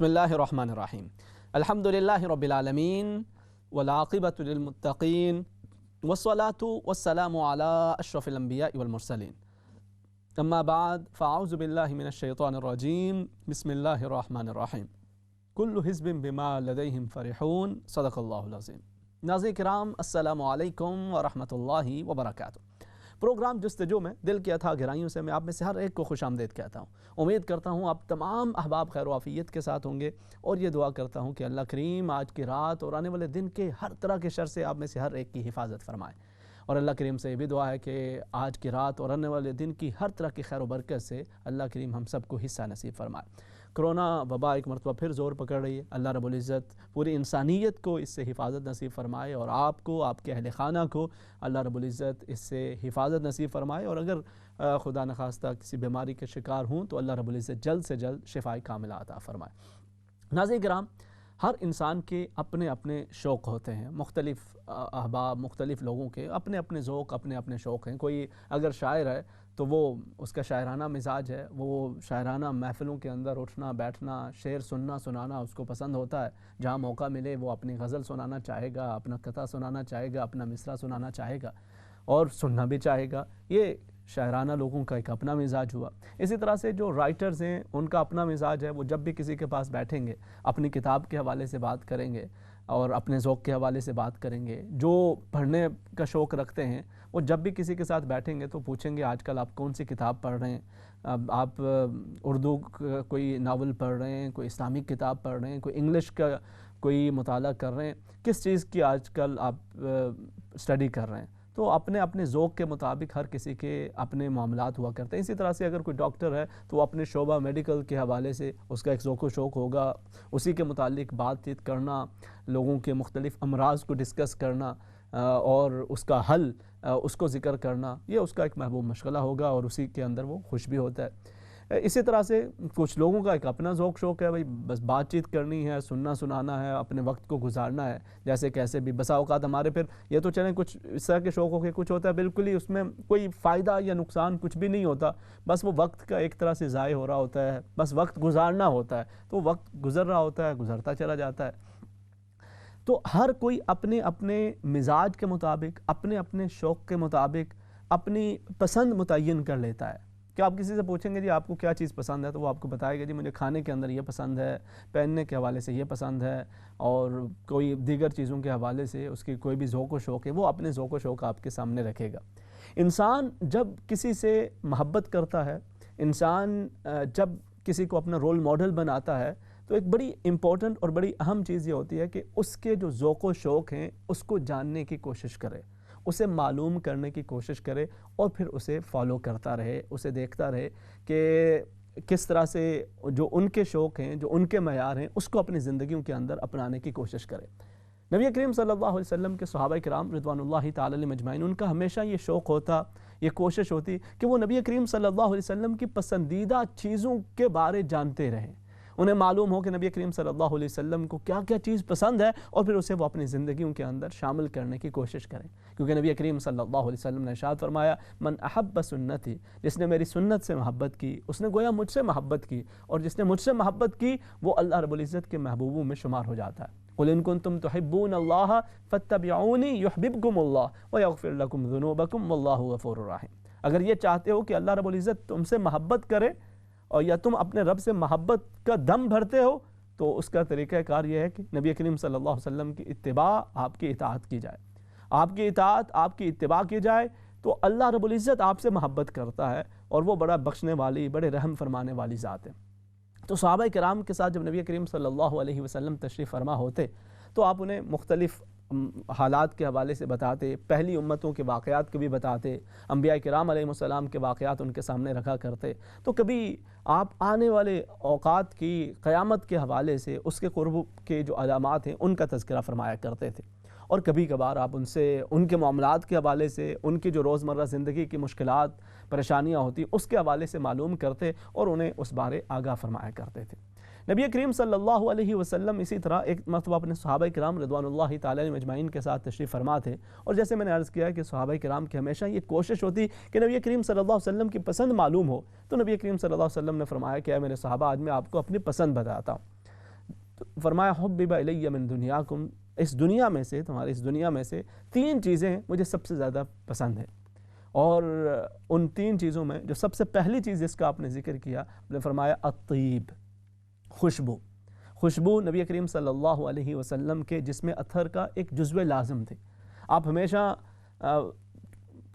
بسم اللہ الرحمن الرحیم الحمد للہ رب العالمین والعاقبۃ للمتقین والصلاۃ والسلام علی اشرف الانبیاء والمرسلین اما بعد فاعوذ باللہ من الشیطان الرجیم بسم اللہ الرحمن الرحیم کل حزب بما لدیہم فرحون صدق اللہ العظیم۔ ناظرین کرام السلام علیکم ورحمۃ اللہ وبرکاتہ۔ پروگرام جستجو میں دل کی اتھاہ گہرائیوں سے میں آپ میں سے ہر ایک کو خوش آمدید کہتا ہوں۔ امید کرتا ہوں آپ تمام احباب خیر و عافیت کے ساتھ ہوں گے، اور یہ دعا کرتا ہوں کہ اللہ کریم آج کی رات اور آنے والے دن کے ہر طرح کے شر سے آپ میں سے ہر ایک کی حفاظت فرمائے، اور اللہ کریم سے یہ بھی دعا ہے کہ آج کی رات اور آنے والے دن کی ہر طرح کی خیر و برکت سے اللہ کریم ہم سب کو حصہ نصیب فرمائے۔ کرونا وبا ایک مرتبہ پھر زور پکڑ رہی ہے، اللہ رب العزت پوری انسانیت کو اس سے حفاظت نصیب فرمائے، اور آپ کو، آپ کے اہل خانہ کو اللہ رب العزت اس سے حفاظت نصیب فرمائے، اور اگر خدا نخواستہ کسی بیماری کے شکار ہوں تو اللہ رب العزت جلد سے جلد شفائے کاملہ عطا فرمائے۔ ناظرین کرام، ہر انسان کے اپنے اپنے شوق ہوتے ہیں، مختلف احباب، مختلف لوگوں کے اپنے اپنے ذوق، اپنے اپنے شوق ہیں۔ کوئی اگر شاعر ہے تو وہ اس کا شاعرانہ مزاج ہے، وہ شاعرانہ محفلوں کے اندر اٹھنا بیٹھنا، شعر سننا سنانا اس کو پسند ہوتا ہے۔ جہاں موقع ملے وہ اپنی غزل سنانا چاہے گا، اپنا قطعہ سنانا چاہے گا، اپنا مصرع سنانا چاہے گا اور سننا بھی چاہے گا۔ یہ شاعرانہ لوگوں کا ایک اپنا مزاج ہوا۔ اسی طرح سے جو رائٹرز ہیں ان کا اپنا مزاج ہے، وہ جب بھی کسی کے پاس بیٹھیں گے اپنی کتاب کے حوالے سے بات کریں گے اور اپنے ذوق کے حوالے سے بات کریں گے۔ جو پڑھنے کا شوق رکھتے ہیں وہ جب بھی کسی کے ساتھ بیٹھیں گے تو پوچھیں گے آج کل آپ کون سی کتاب پڑھ رہے ہیں، آپ اردو کوئی ناول پڑھ رہے ہیں، کوئی اسلامک کتاب پڑھ رہے ہیں، کوئی انگلش کا کوئی مطالعہ کر رہے ہیں، کس چیز کی آج کل آپ اسٹڈی کر رہے ہیں۔ تو اپنے اپنے ذوق کے مطابق ہر کسی کے اپنے معاملات ہوا کرتے ہیں۔ اسی طرح سے اگر کوئی ڈاکٹر ہے تو وہ اپنے شعبہ میڈیکل کے حوالے سے اس کا ایک ذوق و شوق ہوگا، اسی کے متعلق بات چیت کرنا، لوگوں کے مختلف امراض کو ڈسکس کرنا اور اس کا حل اس کو ذکر کرنا، یہ اس کا ایک محبوب مشغلہ ہوگا اور اسی کے اندر وہ خوش بھی ہوتا ہے۔ اسی طرح سے کچھ لوگوں کا ایک اپنا ذوق شوق ہے، بھائی بس بات چیت کرنی ہے، سننا سنانا ہے، اپنے وقت کو گزارنا ہے جیسے کیسے بھی۔ بسا اوقات ہمارے پھر یہ تو چلیں کچھ اس طرح کے شوق ہو کے کچھ ہوتا ہے بالکل ہی اس میں کوئی فائدہ یا نقصان کچھ بھی نہیں ہوتا، بس وہ وقت کا ایک طرح سے ضائع ہو رہا ہوتا ہے، بس وقت گزارنا ہوتا ہے، تو وقت گزر رہا ہوتا ہے، گزرتا چلا جاتا ہے۔ تو ہر کوئی اپنے اپنے مزاج کے مطابق، اپنے اپنے شوق کے مطابق اپنی پسند متعین کر لیتا ہے۔ کہ آپ کسی سے پوچھیں گے جی آپ کو کیا چیز پسند ہے تو وہ آپ کو بتائے گا جی مجھے کھانے کے اندر یہ پسند ہے، پہننے کے حوالے سے یہ پسند ہے، اور کوئی دیگر چیزوں کے حوالے سے اس کی کوئی بھی ذوق و شوق ہے وہ اپنے ذوق و شوق آپ کے سامنے رکھے گا۔ انسان جب کسی سے محبت کرتا ہے، انسان جب کسی کو اپنا رول ماڈل بناتا ہے، تو ایک بڑی امپورٹنٹ اور بڑی اہم چیز یہ ہوتی ہے کہ اس کے جو ذوق و شوق ہیں اس کو جاننے کی کوشش کرے، اسے معلوم کرنے کی کوشش کرے، اور پھر اسے فالو کرتا رہے، اسے دیکھتا رہے کہ کس طرح سے جو ان کے شوق ہیں، جو ان کے معیار ہیں، اس کو اپنی زندگیوں کے اندر اپنانے کی کوشش کرے۔ نبی کریم صلی اللہ علیہ وسلم کے صحابہ کرام رضوان اللہ تعالی علیہم اجمعین، ان کا ہمیشہ یہ شوق ہوتا، یہ کوشش ہوتی کہ وہ نبی کریم صلی اللہ علیہ وسلم کی پسندیدہ چیزوں کے بارے جانتے رہیں، انہیں معلوم ہو کہ نبی کریم صلی اللہ علیہ وسلم کو کیا کیا چیز پسند ہے، اور پھر اسے وہ اپنی زندگیوں کے اندر شامل کرنے کی کوشش کریں۔ کیونکہ نبی کریم صلی اللہ علیہ وسلم نے ارشاد فرمایا من احب سنتی، جس نے میری سنت سے محبت کی اس نے گویا مجھ سے محبت کی، اور جس نے مجھ سے محبت کی وہ اللہ رب العزت کے محبوبوں میں شمار ہو جاتا ہے۔ قل ان کنتم تحبون اللہ فاتبعونی یحببکم اللہ ویغفر لکم ذنوبکم واللہ غفور رحیم۔ اگر یہ چاہتے ہو کہ اللہ رب العزت تم سے محبت کرے، اور یا تم اپنے رب سے محبت کا دم بھرتے ہو، تو اس کا طریقہ کار یہ ہے کہ نبی کریم صلی اللہ علیہ وسلم کی اتباع، آپ کی اطاعت کی جائے، آپ کی اطاعت، آپ کی اتباع کی جائے، تو اللہ رب العزت آپ سے محبت کرتا ہے، اور وہ بڑا بخشنے والی، بڑے رحم فرمانے والی ذات ہے۔ تو صحابہ کرام کے ساتھ جب نبی کریم صلی اللہ علیہ وسلم تشریف فرما ہوتے تو آپ انہیں مختلف حالات کے حوالے سے بتاتے، پہلی امتوں کے واقعات کو بھی بتاتے، انبیاء کرام علیہ السلام کے واقعات ان کے سامنے رکھا کرتے۔ تو کبھی آپ آنے والے اوقات کی، قیامت کے حوالے سے، اس کے قرب کے جو علامات ہیں ان کا تذکرہ فرمایا کرتے تھے، اور کبھی کبھار آپ ان سے ان کے معاملات کے حوالے سے، ان کی جو روزمرہ زندگی کی مشکلات پریشانیاں ہوتی اس کے حوالے سے معلوم کرتے اور انہیں اس بارے آگاہ فرمایا کرتے تھے۔ نبی کریم صلی اللہ علیہ وسلم اسی طرح ایک مرتبہ اپنے صحابہ کرام رضوان اللہ تعالی علیہم اجمعین کے ساتھ تشریف فرما تھے، اور جیسے میں نے عرض کیا کہ صحابہ کرام کی ہمیشہ یہ کوشش ہوتی کہ نبی کریم صلی اللہ علیہ وسلم کی پسند معلوم ہو، تو نبی کریم صلی اللہ علیہ وسلم نے فرمایا کہ اے میرے صحابہ آج میں آپ کو اپنی پسند بتاتا ہوں۔ فرمایا حبب الی من دنیاکم، اس دنیا میں سے، تمہاری اس دنیا میں سے 3 چیزیں مجھے سب سے زیادہ پسند ہیں، اور ان 3 چیزوں میں جو سب سے پہلی چیز جس کا آپ نے ذکر کیا، آپ نے فرمایا الطیب، خوشبو۔ خوشبو نبی کریم صلی اللہ علیہ وسلم کے جسم اطہر کا ایک جزو لازم تھے۔ آپ ہمیشہ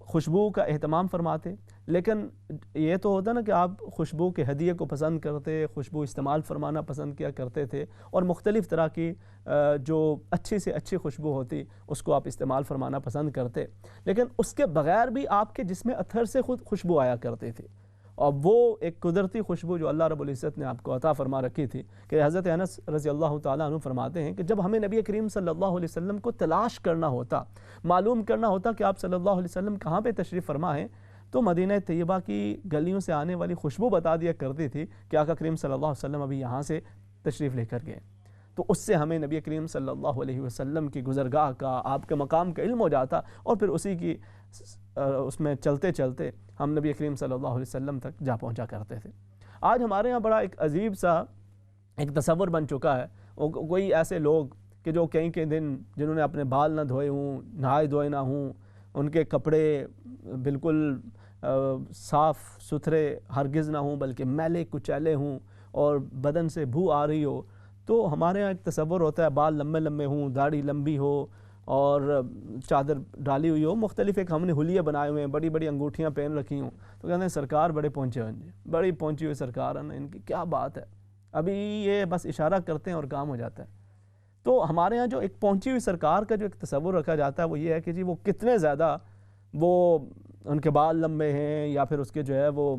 خوشبو کا اہتمام فرماتے، لیکن یہ تو ہوتا نا کہ آپ خوشبو کے ہدیے کو پسند کرتے، خوشبو استعمال فرمانا پسند کیا کرتے تھے، اور مختلف طرح کی جو اچھی سے اچھی خوشبو ہوتی اس کو آپ استعمال فرمانا پسند کرتے، لیکن اس کے بغیر بھی آپ کے جسم اطہر سے خود خوشبو آیا کرتی تھی، اور وہ ایک قدرتی خوشبو جو اللہ رب العزت نے آپ کو عطا فرما رکھی تھی، کہ حضرت انس رضی اللہ تعالیٰ عنہ فرماتے ہیں کہ جب ہمیں نبی کریم صلی اللہ علیہ وسلم کو تلاش کرنا ہوتا، معلوم کرنا ہوتا کہ آپ صلی اللہ علیہ وسلم کہاں پہ تشریف فرما ہیں، تو مدینہ طیبہ کی گلیوں سے آنے والی خوشبو بتا دیا کرتی تھی کہ آقا کریم صلی اللہ علیہ وسلم ابھی یہاں سے تشریف لے کر گئے۔ تو اس سے ہمیں نبی کریم صلی اللہ علیہ وسلم کی گزرگاہ کا، آپ کے مقام کا علم ہو جاتا، اور پھر اسی کی اس میں چلتے چلتے ہم نبی کریم صلی اللہ علیہ وسلم تک جا پہنچا کرتے تھے۔ آج ہمارے ہاں بڑا ایک عجیب سا ایک تصور بن چکا ہے، کوئی ایسے لوگ کہ جو کئی دن جنہوں نے اپنے بال نہ دھوئے ہوں، نہائے دھوئے نہ ہوں، ان کے کپڑے بالکل صاف ستھرے ہرگز نہ ہوں بلکہ میلے کچیلے ہوں، اور بدن سے بو آ رہی ہو، تو ہمارے ہاں ایک تصور ہوتا ہے بال لمبے لمبے ہوں، داڑھی لمبی ہو، اور چادر ڈالی ہوئی ہو، مختلف ایک ہم نے حلیے بنائے ہوئے ہیں، بڑی بڑی انگوٹھیاں پہن رکھی ہوں، تو کہتے ہیں سرکار بڑے پہنچے ہوئے ہیں، بڑی پہنچی ہوئی سرکار ہیں، ان کی کیا بات ہے، ابھی یہ بس اشارہ کرتے ہیں اور کام ہو جاتا ہے۔ تو ہمارے ہاں جو ایک پہنچی ہوئی سرکار کا جو ایک تصور رکھا جاتا ہے وہ یہ ہے کہ جی وہ کتنے زیادہ وہ ان کے بال لمبے ہیں، یا پھر اس کے جو ہے وہ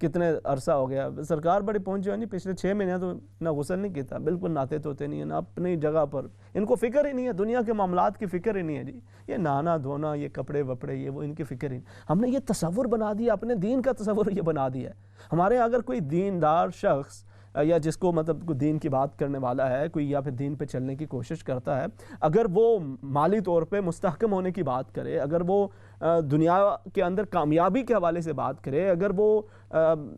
کتنے عرصہ ہو گیا، سرکار بڑی پہنچی ہوئی نہیں، پچھلے 6 مہینے تو نہ غسل نہیں کیتا، بالکل نہاتے دھوتے نہیں ہیں، نہ اپنی جگہ پر، ان کو فکر ہی نہیں ہے، دنیا کے معاملات کی فکر ہی نہیں ہے جی، یہ نہانا دھونا، یہ کپڑے وپڑے، یہ وہ، ان کی فکر ہی نہیں۔ ہم نے یہ تصور بنا دیا، اپنے دین کا تصور یہ بنا دیا ہے۔ ہمارے اگر کوئی دیندار شخص یا جس کو مطلب کوئی دین کی بات کرنے والا ہے کوئی، یا پھر دین پہ چلنے کی کوشش کرتا ہے، اگر وہ مالی طور پہ مستحکم ہونے کی بات کرے، اگر وہ دنیا کے اندر کامیابی کے حوالے سے بات کرے، اگر وہ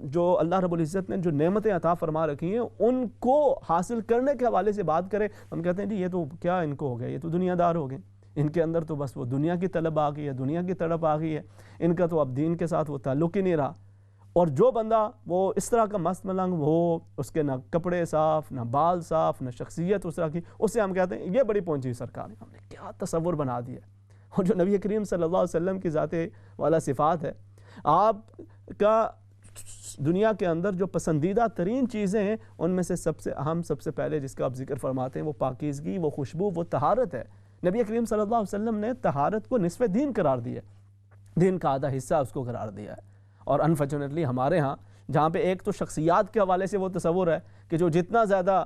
جو اللہ رب العزت نے جو نعمتیں عطا فرما رکھی ہیں ان کو حاصل کرنے کے حوالے سے بات کرے، ہم کہتے ہیں جی یہ تو کیا ان کو ہو گیا، یہ تو دنیا دار ہو گئے، ان کے اندر تو بس وہ دنیا کی طلب آ گئی ہے، دنیا کی تڑپ آ گئی ہے، ان کا تو اب دین کے ساتھ وہ تعلق ہی نہیں رہا۔ اور جو بندہ وہ اس طرح کا مست ملنگ ہو، اس کے نہ کپڑے صاف، نہ بال صاف، نہ شخصیت اس طرح کی، اس سے ہم کہتے ہیں یہ بڑی پہنچی سرکار ہے۔ ہم نے کیا تصور بنا دیا ہے، اور جو نبی کریم صلی اللہ علیہ وسلم کی ذات والا صفات ہے، آپ کا دنیا کے اندر جو پسندیدہ ترین چیزیں ہیں ان میں سے سب سے اہم، سب سے پہلے جس کا آپ ذکر فرماتے ہیں وہ پاکیزگی، وہ خوشبو، وہ طہارت ہے۔ نبی کریم صلی اللہ علیہ وسلم نے طہارت کو نصف دین قرار دیا، دین کا آدھا حصہ اس کو قرار دیا ہے۔ اور انفارچونیٹلی ہمارے ہاں جہاں پہ ایک تو شخصیات کے حوالے سے وہ تصور ہے کہ جو جتنا زیادہ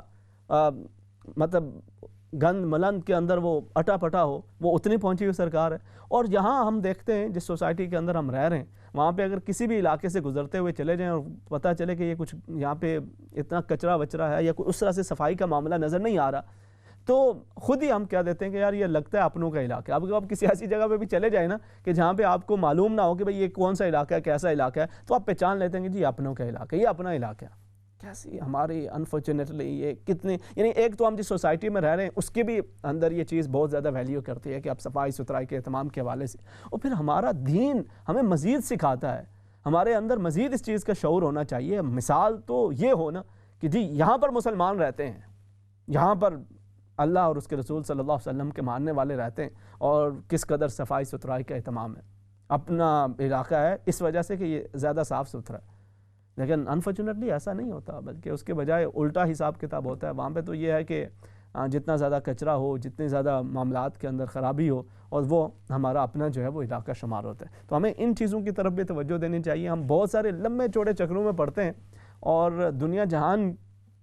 مطلب گند ملند کے اندر وہ اٹا پٹا ہو وہ اتنی پہنچی ہوئی سرکار ہے، اور یہاں ہم دیکھتے ہیں جس سوسائٹی کے اندر ہم رہ رہے ہیں وہاں پہ اگر کسی بھی علاقے سے گزرتے ہوئے چلے جائیں اور پتہ چلے کہ یہ کچھ یہاں پہ اتنا کچرا وچرا ہے یا کوئی اس طرح سے صفائی کا معاملہ نظر نہیں آ رہا، تو خود ہی ہم کہہ دیتے ہیں کہ یار یہ لگتا ہے اپنوں کا علاقہ ہے۔ اب آپ کسی ایسی جگہ پہ بھی چلے جائیں نا کہ جہاں پہ آپ کو معلوم نہ ہو کہ بھئی یہ کون سا علاقہ ہے، کیسا علاقہ ہے، تو آپ پہچان لیتے ہیں کہ جی اپنوں کا علاقہ ہے، یہ اپنا علاقہ ہے۔ کیسی ہماری انفارچونیٹلی یہ کتنے، یعنی ایک تو ہم جس سوسائٹی میں رہ رہے ہیں اس کے بھی اندر یہ چیز بہت زیادہ ویلیو کرتی ہے کہ آپ صفائی ستھرائی کے اہتمام کے حوالے سے، اور پھر ہمارا دین ہمیں مزید سکھاتا ہے، ہمارے اندر مزید اس چیز کا شعور ہونا چاہیے۔ مثال تو یہ ہو نا کہ جی یہاں پر مسلمان رہتے ہیں، یہاں پر اللہ اور اس کے رسول صلی اللہ علیہ وسلم کے ماننے والے رہتے ہیں، اور کس قدر صفائی ستھرائی کا اہتمام ہے، اپنا علاقہ ہے اس وجہ سے کہ یہ زیادہ صاف ستھرا ہے۔ لیکن انفارچونیٹلی ایسا نہیں ہوتا، بلکہ اس کے بجائے الٹا حساب کتاب ہوتا ہے۔ وہاں پہ تو یہ ہے کہ جتنا زیادہ کچرا ہو، جتنے زیادہ معاملات کے اندر خرابی ہو، اور وہ ہمارا اپنا جو ہے وہ علاقہ شمار ہوتا ہے۔ تو ہمیں ان چیزوں کی طرف بھی توجہ دینی چاہیے۔ ہم بہت سارے لمبے چوڑے چکروں میں پڑتے ہیں اور دنیا جہان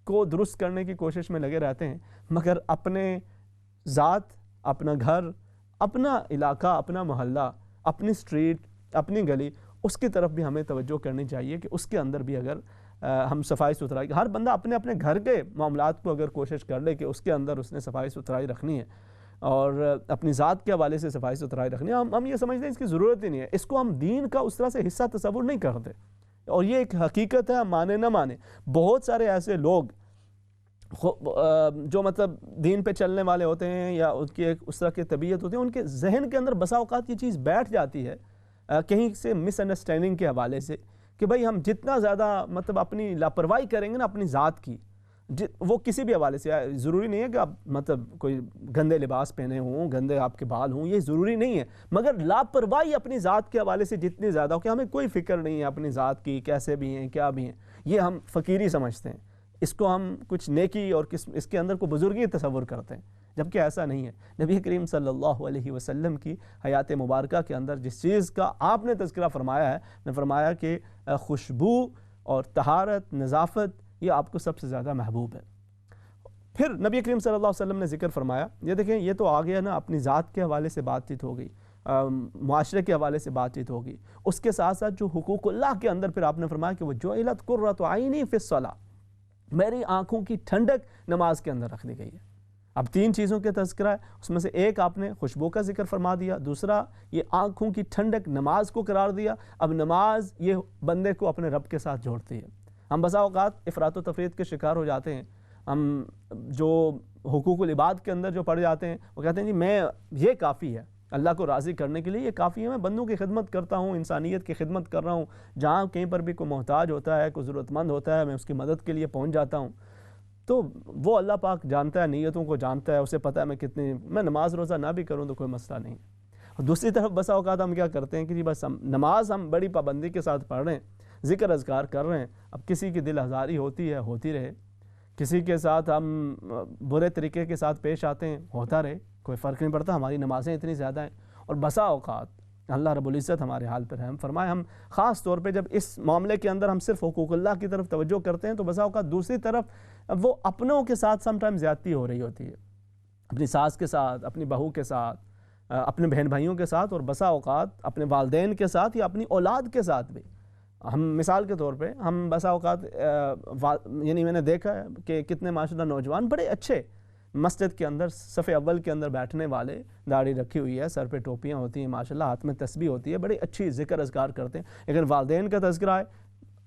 کو درست کرنے کی کوشش میں لگے رہتے ہیں، مگر اپنے ذات، اپنا گھر، اپنا علاقہ، اپنا محلہ، اپنی سٹریٹ، اپنی گلی، اس کی طرف بھی ہمیں توجہ کرنی چاہیے کہ اس کے اندر بھی اگر ہم صفائی ستھرائی، ہر بندہ اپنے اپنے گھر کے معاملات کو اگر کوشش کر لے کہ اس کے اندر اس نے صفائی ستھرائی رکھنی ہے اور اپنی ذات کے حوالے سے صفائی ستھرائی رکھنی ہے، ہم یہ سمجھتے ہیں اس کی ضرورت ہی نہیں ہے، اس کو ہم دین کا اس طرح سے حصہ تصور نہیں کرتے، اور یہ ایک حقیقت ہے، مانے نہ مانے۔ بہت سارے ایسے لوگ جو مطلب دین پہ چلنے والے ہوتے ہیں یا ان کی ایک اس طرح کی طبیعت ہوتی ہے، ان کے ذہن کے اندر بسا اوقات یہ چیز بیٹھ جاتی ہے کہیں سے مس انڈرسٹینڈنگ کے حوالے سے کہ بھائی ہم جتنا زیادہ مطلب اپنی لاپرواہی کریں گے نا اپنی ذات کی، وہ کسی بھی حوالے سے، ضروری نہیں ہے کہ آپ مطلب کوئی گندے لباس پہنے ہوں، گندے آپ کے بال ہوں، یہ ضروری نہیں ہے، مگر لاپرواہی اپنی ذات کے حوالے سے جتنی زیادہ ہو کہ ہمیں کوئی فکر نہیں ہے اپنی ذات کی، کیسے بھی ہیں کیا بھی ہیں، یہ ہم فقیری سمجھتے ہیں، اس کو ہم کچھ نیکی اور اس کے اندر کو بزرگی تصور کرتے ہیں، جبکہ ایسا نہیں ہے۔ نبی کریم صلی اللہ علیہ وسلم کی حیات مبارکہ کے اندر جس چیز کا آپ نے تذکرہ فرمایا ہے، نے فرمایا کہ خوشبو اور طہارت، نظافت، یہ آپ کو سب سے زیادہ محبوب ہے۔ پھر نبی کریم صلی اللہ علیہ وسلم نے ذکر فرمایا، یہ دیکھیں یہ تو آ گیا نا اپنی ذات کے حوالے سے بات چیت ہو گئی، معاشرے کے حوالے سے بات چیت ہو گئی، اس کے ساتھ ساتھ جو حقوق اللہ کے اندر پھر آپ نے فرمایا کہ وہ جعلت قرۃ عینی فی الصلاۃ، میری آنکھوں کی ٹھنڈک نماز کے اندر رکھ دی گئی ہے۔ اب تین چیزوں کے تذکرہ ہے، اس میں سے ایک آپ نے خوشبو کا ذکر فرما دیا، دوسرا یہ آنکھوں کی ٹھنڈک نماز کو قرار دیا۔ اب نماز یہ بندے کو اپنے رب کے ساتھ جوڑتی ہے۔ ہم بسا اوقات افراط و تفریط کے شکار ہو جاتے ہیں، ہم جو حقوق العباد کے اندر جو پڑ جاتے ہیں وہ کہتے ہیں جی میں یہ کافی ہے اللہ کو راضی کرنے کے لیے، یہ کافی ہے، میں بندوں کی خدمت کرتا ہوں، انسانیت کی خدمت کر رہا ہوں، جہاں کہیں پر بھی کوئی محتاج ہوتا ہے، کوئی ضرورت مند ہوتا ہے، میں اس کی مدد کے لیے پہنچ جاتا ہوں۔ تو وہ اللہ پاک جانتا ہے، نیتوں کو جانتا ہے، اسے پتہ ہے میں نماز روزہ نہ بھی کروں تو کوئی مسئلہ نہیں۔ اور دوسری طرف بسا اوقات ہم کیا کرتے ہیں کہ جی بس نماز ہم بڑی پابندی کے ساتھ پڑھ رہے ہیں، ذکر اذکار کر رہے ہیں، اب کسی کی دل آزاری ہوتی ہے ہوتی رہے، کسی کے ساتھ ہم برے طریقے کے ساتھ پیش آتے ہیں ہوتا رہے، کوئی فرق نہیں پڑتا، ہماری نمازیں اتنی زیادہ ہیں۔ اور بسا اوقات اللہ رب العزت ہمارے حال پر رحم فرمائے، ہم خاص طور پہ جب اس معاملے کے اندر ہم صرف حقوق اللہ کی طرف توجہ کرتے ہیں تو بسا اوقات دوسری طرف وہ اپنوں کے ساتھ سم ٹائم زیادتی ہو رہی ہوتی ہے، اپنی ساس کے ساتھ، اپنی بہو کے ساتھ، اپنے بہن بھائیوں کے ساتھ، اور بسا اوقات اپنے والدین کے ساتھ یا اپنی اولاد کے ساتھ بھی۔ ہم مثال کے طور پہ ہم بسا اوقات یعنی میں نے دیکھا ہے کہ کتنے ماشاءاللہ نوجوان بڑے اچھے مسجد کے اندر صف اول کے اندر بیٹھنے والے، داڑھی رکھی ہوئی ہے، سر پہ ٹوپیاں ہوتی ہیں، ماشاءاللہ ہاتھ میں تسبیح ہوتی ہے، بڑی اچھی ذکر اذکار کرتے ہیں، لیکن والدین کا تذکرہ ہے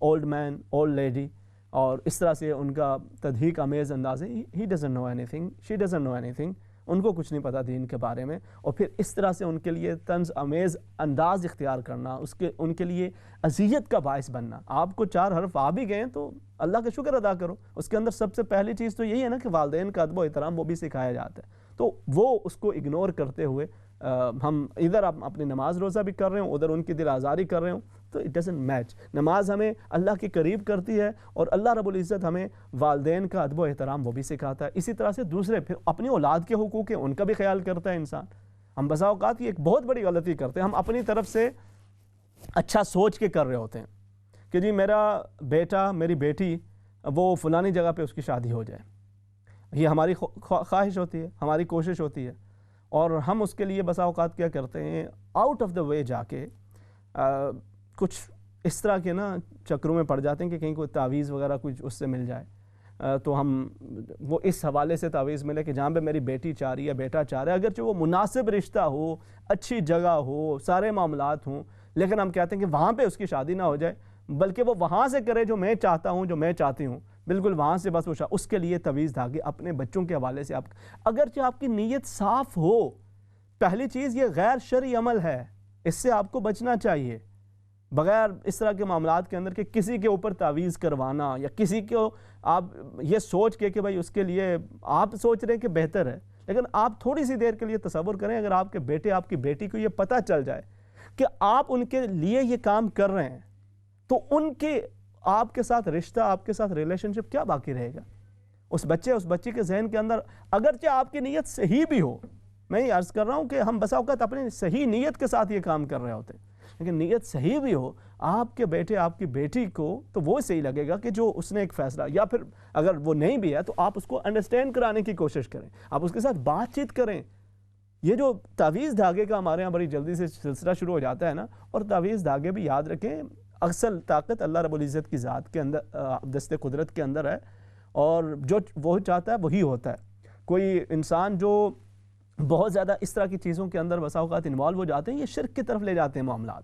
اولڈ مین، اولڈ لیڈی، اور اس طرح سے ان کا تضحیک آمیز انداز ہے، he doesn't know anything, she doesn't know anything, ان کو کچھ نہیں پتہ دین کے بارے میں، اور پھر اس طرح سے ان کے لیے طنز آمیز انداز اختیار کرنا، ان کے لیے اذیت کا باعث بننا۔ آپ کو 4 حرف آ بھی گئے تو اللہ کا شکر ادا کرو، اس کے اندر سب سے پہلی چیز تو یہی ہے نا کہ والدین کا ادب و احترام وہ بھی سکھایا جاتا ہے، تو وہ اس کو اگنور کرتے ہوئے ہم ادھر اپنی نماز روزہ بھی کر رہے ہوں، ادھر ان کی دل آزاری کر رہے ہوں، تو اٹ ڈزنٹ میچ۔ نماز ہمیں اللہ کے قریب کرتی ہے اور اللہ رب العزت ہمیں والدین کا ادب و احترام وہ بھی سکھاتا ہے۔ اسی طرح سے دوسرے پھر اپنی اولاد کے حقوق ہیں، ان کا بھی خیال کرتا ہے انسان۔ ہم بسا اوقات یہ ایک بہت بڑی غلطی کرتے ہیں، ہم اپنی طرف سے اچھا سوچ کے کر رہے ہوتے ہیں کہ جی میرا بیٹا میری بیٹی وہ فلانی جگہ پہ اس کی شادی ہو جائے، یہ ہماری خواہش ہوتی ہے، ہماری کوشش ہوتی ہے، اور ہم اس کے لیے بسا اوقات کیا کرتے ہیں، آؤٹ آف دا وے جا کے کچھ اس طرح کے نا چکروں میں پڑ جاتے ہیں کہ کہیں کوئی تعویذ وغیرہ کچھ اس سے مل جائے، تو ہم وہ اس حوالے سے تعویذ ملے کہ جہاں پہ میری بیٹی چاہ رہی ہے، بیٹا چاہ رہا ہے، اگرچہ وہ مناسب رشتہ ہو، اچھی جگہ ہو، سارے معاملات ہوں، لیکن ہم کہتے ہیں کہ وہاں پہ اس کی شادی نہ ہو جائے، بلکہ وہ وہاں سے کرے جو میں چاہتا ہوں، جو میں چاہتی ہوں، بالکل وہاں سے بس اس کے لیے تعویذ دھاگے اپنے بچوں کے حوالے سے اگرچہ آپ کی نیت صاف ہو، پہلی چیز یہ غیر شرعی عمل ہے، اس سے آپ کو بچنا چاہیے، بغیر اس طرح کے معاملات کے اندر کہ کسی کے اوپر تعویذ کروانا یا کسی کو آپ یہ سوچ کے کہ بھائی اس کے لیے آپ سوچ رہے ہیں کہ بہتر ہے، لیکن آپ تھوڑی سی دیر کے لیے تصور کریں اگر آپ کے بیٹے آپ کی بیٹی کو یہ پتہ چل جائے کہ آپ ان کے لیے یہ کام کر رہے ہیں، تو ان کے آپ کے ساتھ رشتہ، آپ کے ساتھ ریلیشن شپ کیا باقی رہے گا؟ اس بچی کے ذہن کے اندر اگرچہ آپ کی نیت صحیح بھی ہو، میں یہ عرض کر رہا ہوں کہ ہم بسا اوقات اپنی صحیح نیت کے ساتھ یہ کام کر رہے ہوتے ہیں، لیکن نیت صحیح بھی ہو، آپ کے بیٹے آپ کی بیٹی کو تو وہ صحیح لگے گا کہ جو اس نے ایک فیصلہ، یا پھر اگر وہ نہیں بھی ہے تو آپ اس کو انڈرسٹینڈ کرانے کی کوشش کریں، آپ اس کے ساتھ بات چیت کریں۔ یہ جو تعویذ دھاگے کا ہمارے ہاں بڑی جلدی سے سلسلہ شروع ہو جاتا ہے نا، اور تعویذ دھاگے بھی یاد رکھیں اصل طاقت اللہ رب العزت کی ذات کے اندر، دست قدرت کے اندر ہے، اور جو وہ چاہتا ہے وہی ہوتا ہے۔ کوئی انسان جو بہت زیادہ اس طرح کی چیزوں کے اندر بسا اوقات انوالو ہو جاتے ہیں، یہ شرک کی طرف لے جاتے ہیں معاملات،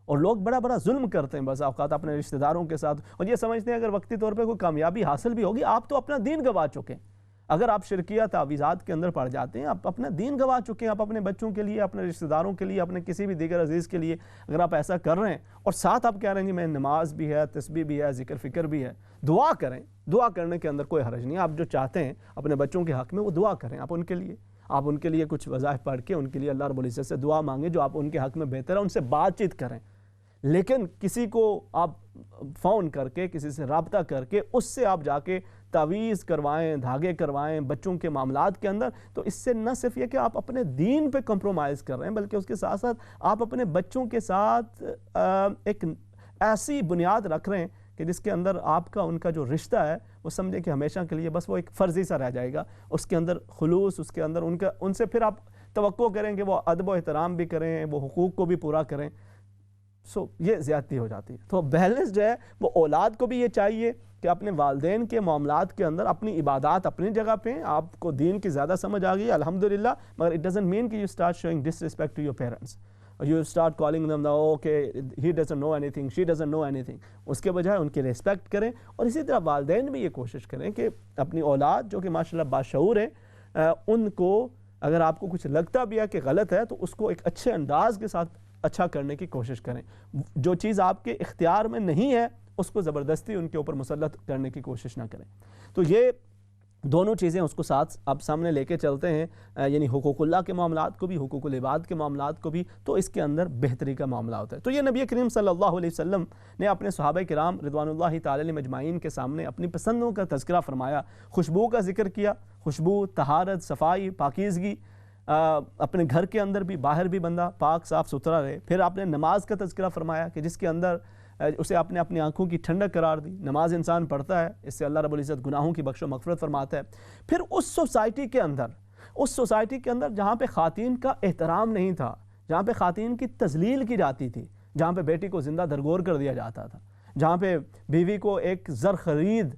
اور لوگ بڑا بڑا ظلم کرتے ہیں بعض اوقات اپنے رشتہ داروں کے ساتھ، اور یہ سمجھتے ہیں اگر وقتی طور پہ کوئی کامیابی حاصل بھی ہوگی، آپ تو اپنا دین گنوا چکے ہیں۔ اگر آپ شرکیہ تعویذات کے اندر پڑ جاتے ہیں، آپ اپنا دین گنوا چکے ہیں، آپ اپنے بچوں کے لیے، اپنے رشتہ داروں کے لیے، اپنے کسی بھی دیگر عزیز کے لیے اگر آپ ایسا کر رہے ہیں، اور ساتھ آپ کہہ رہے ہیں جی میں نماز بھی ہے، تسبیح بھی ہے، ذکر فکر بھی ہے، دعا کریں، دعا کرنے کے اندر کوئی حرج نہیں ہے۔ آپ جو چاہتے ہیں اپنے بچوں کے حق میں وہ دعا کریں، آپ ان کے لیے کچھ وظائف پڑھ کے ان کے لیے اللہ رب العزت سے دعا مانگیں جو آپ ان کے حق میں بہتر ہے، ان سے بات چیت کریں۔ لیکن کسی کو آپ فون کر کے، کسی سے رابطہ کر کے اس سے آپ جا کے تعویذ کروائیں، دھاگے کروائیں بچوں کے معاملات کے اندر، تو اس سے نہ صرف یہ کہ آپ اپنے دین پہ کمپرومائز کر رہے ہیں، بلکہ اس کے ساتھ ساتھ آپ اپنے بچوں کے ساتھ ایک ایسی بنیاد رکھ رہے ہیں کہ جس کے اندر آپ کا ان کا جو رشتہ ہے وہ سمجھیں کہ ہمیشہ کے لیے بس وہ ایک فرضی سا رہ جائے گا، اس کے اندر خلوص، اس کے اندر ان سے پھر آپ توقع کریں کہ وہ ادب و احترام بھی کریں، وہ حقوق کو بھی پورا کریں، یہ زیادتی ہو جاتی ہے۔ تو بیلنس جو ہے وہ اولاد کو بھی یہ چاہیے کہ اپنے والدین کے معاملات کے اندر اپنی عبادات اپنی جگہ پہ ہیں، آپ کو دین کی زیادہ سمجھ آ گئی الحمدللہ، مگر it doesn't mean کہ you start showing disrespect to your parents. You start calling them okay he doesn't know anything, she doesn't know anything. اس کے بجائے ان کی ریسپیکٹ کریں، اور اسی طرح والدین بھی یہ کوشش کریں کہ اپنی اولاد جو کہ ماشاءاللہ باشعور ہیں، ان کو اگر آپ کو کچھ لگتا بھی ہے کہ غلط ہے تو اس کو ایک اچھے انداز کے ساتھ اچھا کرنے کی کوشش کریں۔ جو چیز آپ کے اختیار میں نہیں ہے اس کو زبردستی ان کے اوپر مسلط کرنے کی کوشش نہ کریں۔ تو یہ دونوں چیزیں اس کو ساتھ آپ سامنے لے کے چلتے ہیں، یعنی حقوق اللہ کے معاملات کو بھی، حقوق العباد کے معاملات کو بھی، تو اس کے اندر بہتری کا معاملہ ہوتا ہے۔ تو یہ نبی کریم صلی اللہ علیہ وسلم نے اپنے صحابہ کرام رضوان اللہ تعالی علیہم اجمعین کے سامنے اپنی پسندوں کا تذکرہ فرمایا، خوشبو کا ذکر کیا، خوشبو، طہارت، صفائی، پاکیزگی، اپنے گھر کے اندر بھی باہر بھی بندہ پاک صاف ستھرا رہے۔ پھر آپ نے نماز کا تذکرہ فرمایا کہ جس کے اندر اسے آپ نے اپنی آنکھوں کی ٹھنڈک قرار دی، نماز انسان پڑھتا ہے، اس سے اللہ رب العزت گناہوں کی بخش و مغفرت فرماتا ہے۔ پھر اس سوسائٹی کے اندر جہاں پہ خواتین کا احترام نہیں تھا، جہاں پہ خواتین کی تذلیل کی جاتی تھی، جہاں پہ بیٹی کو زندہ درگور کر دیا جاتا تھا، جہاں پہ بیوی کو ایک زر خرید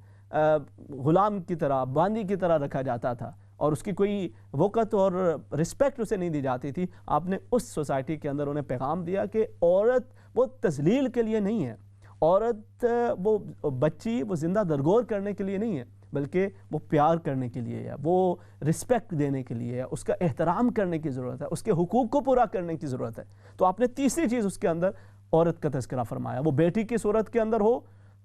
غلام کی طرح، باندی کی طرح رکھا جاتا تھا، اور اس کی کوئی وقت اور رسپیکٹ اسے نہیں دی جاتی تھی، آپ نے اس سوسائٹی کے اندر انہیں پیغام دیا کہ عورت وہ تذلیل کے لیے نہیں ہے، عورت وہ بچی وہ زندہ درگور کرنے کے لیے نہیں ہے، بلکہ وہ پیار کرنے کے لیے ہے، وہ رسپیکٹ دینے کے لیے ہے، اس کا احترام کرنے کی ضرورت ہے، اس کے حقوق کو پورا کرنے کی ضرورت ہے۔ تو آپ نے تیسری چیز اس کے اندر عورت کا تذکرہ فرمایا، وہ بیٹی کی صورت کے اندر ہو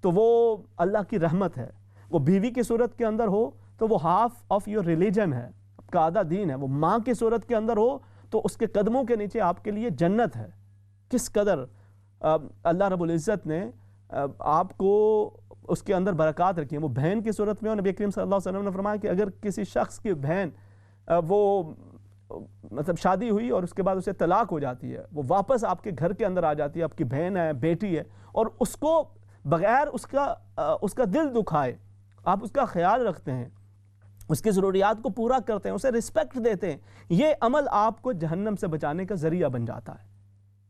تو وہ اللہ کی رحمت ہے، وہ بیوی کی صورت کے اندر ہو تو وہ ہاف آف یور ریلیجن ہے، آپ کا آدھا دین ہے، وہ ماں کی صورت کے اندر ہو تو اس کے قدموں کے نیچے آپ کے لیے جنت ہے۔ کس قدر اللہ رب العزت نے آپ کو اس کے اندر برکات رکھی ہیں۔ وہ بہن کی صورت میں، اور نبی کریم صلی اللہ علیہ وسلم نے فرمایا کہ اگر کسی شخص کی بہن وہ مطلب شادی ہوئی اور اس کے بعد اسے طلاق ہو جاتی ہے، وہ واپس آپ کے گھر کے اندر آ جاتی ہے، آپ کی بہن ہے، بیٹی ہے، اور اس کو بغیر اس کا دل دکھائے آپ اس کا خیال رکھتے ہیں، اس کی ضروریات کو پورا کرتے ہیں، اسے رسپیکٹ دیتے ہیں، یہ عمل آپ کو جہنم سے بچانے کا ذریعہ بن جاتا ہے۔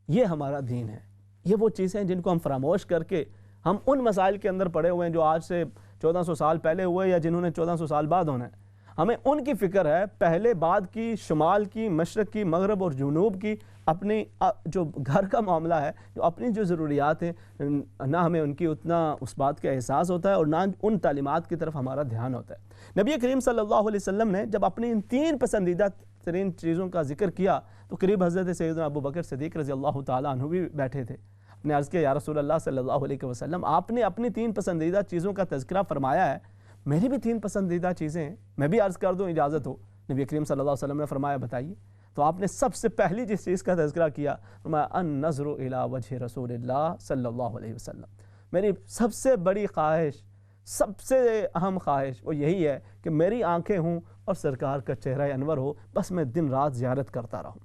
یہ ہمارا دین ہے۔ یہ وہ چیزیں ہیں جن کو ہم فراموش کر کے ہم ان مسائل کے اندر پڑے ہوئے ہیں جو آج سے 1400 سال پہلے ہوئے یا جنہوں نے 1400 سال بعد ہونا ہے۔ ہمیں ان کی فکر ہے، پہلے بعد کی، شمال کی، مشرق کی، مغرب اور جنوب کی، اپنی جو گھر کا معاملہ ہے، جو اپنی جو ضروریات ہیں، نہ ہمیں ان کی اتنا اس بات کا احساس ہوتا ہے اور نہ ان تعلیمات کی طرف ہمارا دھیان ہوتا ہے۔ نبی کریم صلی اللہ علیہ وسلم نے جب اپنی ان 3 پسندیدہ ترین چیزوں کا ذکر کیا تو قریب حضرت سیدنا ابو بکر صدیق رضی اللہ تعالیٰ عنہ بھی بیٹھے تھے۔ نے عرض کیا یا رسول اللہ صلی اللہ علیہ وسلم، آپ نے اپنی 3 پسندیدہ چیزوں کا تذکرہ فرمایا ہے، میری بھی 3 پسندیدہ چیزیں ہیں، میں بھی عرض کر دوں اجازت ہو؟ نبی کریم صلی اللہ علیہ وسلم نے فرمایا بتائیے۔ تو آپ نے سب سے پہلی جس چیز کا تذکرہ کیا فرمایا النظر الی وجہ رسول اللہ صلی اللہ علیہ وسلم، میری سب سے بڑی خواہش، سب سے اہم خواہش وہ یہی ہے کہ میری آنکھیں ہوں اور سرکار کا چہرہ انور ہو، بس میں دن رات زیارت کرتا رہوں۔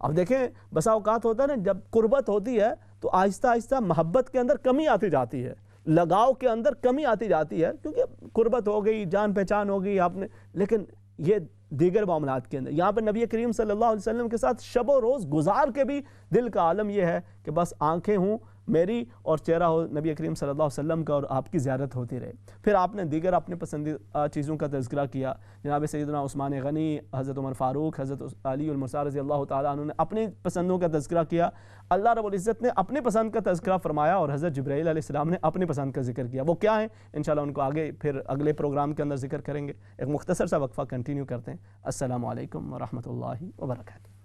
اب دیکھیں بسا اوقات ہوتا ہے نا، جب قربت ہوتی ہے تو آہستہ آہستہ محبت کے اندر کمی آتی جاتی ہے، لگاؤ کے اندر کمی آتی جاتی ہے، کیونکہ قربت ہو گئی، جان پہچان ہو گئی آپ نے، لیکن یہ دیگر معاملات کے اندر یہاں پر نبی کریم صلی اللہ علیہ وسلم کے ساتھ شب و روز گزار کے بھی دل کا عالم یہ ہے کہ بس آنکھیں ہوں، میری اور چہرہ ہو نبی کریم صلی اللہ علیہ وسلم کا اور آپ کی زیارت ہوتی رہے۔ پھر آپ نے دیگر اپنے پسندیدہ چیزوں کا تذکرہ کیا، جناب سیدنا عثمان غنی، حضرت عمر فاروق، حضرت علی المرتضیٰ رضی اللہ تعالیٰ عنہ نے اپنی پسندوں کا تذکرہ کیا، اللہ رب العزت نے اپنی پسند کا تذکرہ فرمایا اور حضرت جبرائیل علیہ السلام نے اپنی پسند کا ذکر کیا۔ وہ کیا ہیں انشاءاللہ ان کو آگے پھر اگلے پروگرام کے اندر ذکر کریں گے۔ ایک مختصر سا وقفہ کنٹینیو کرتے ہیں۔ السلام علیکم ورحمۃ اللہ وبرکاتہ۔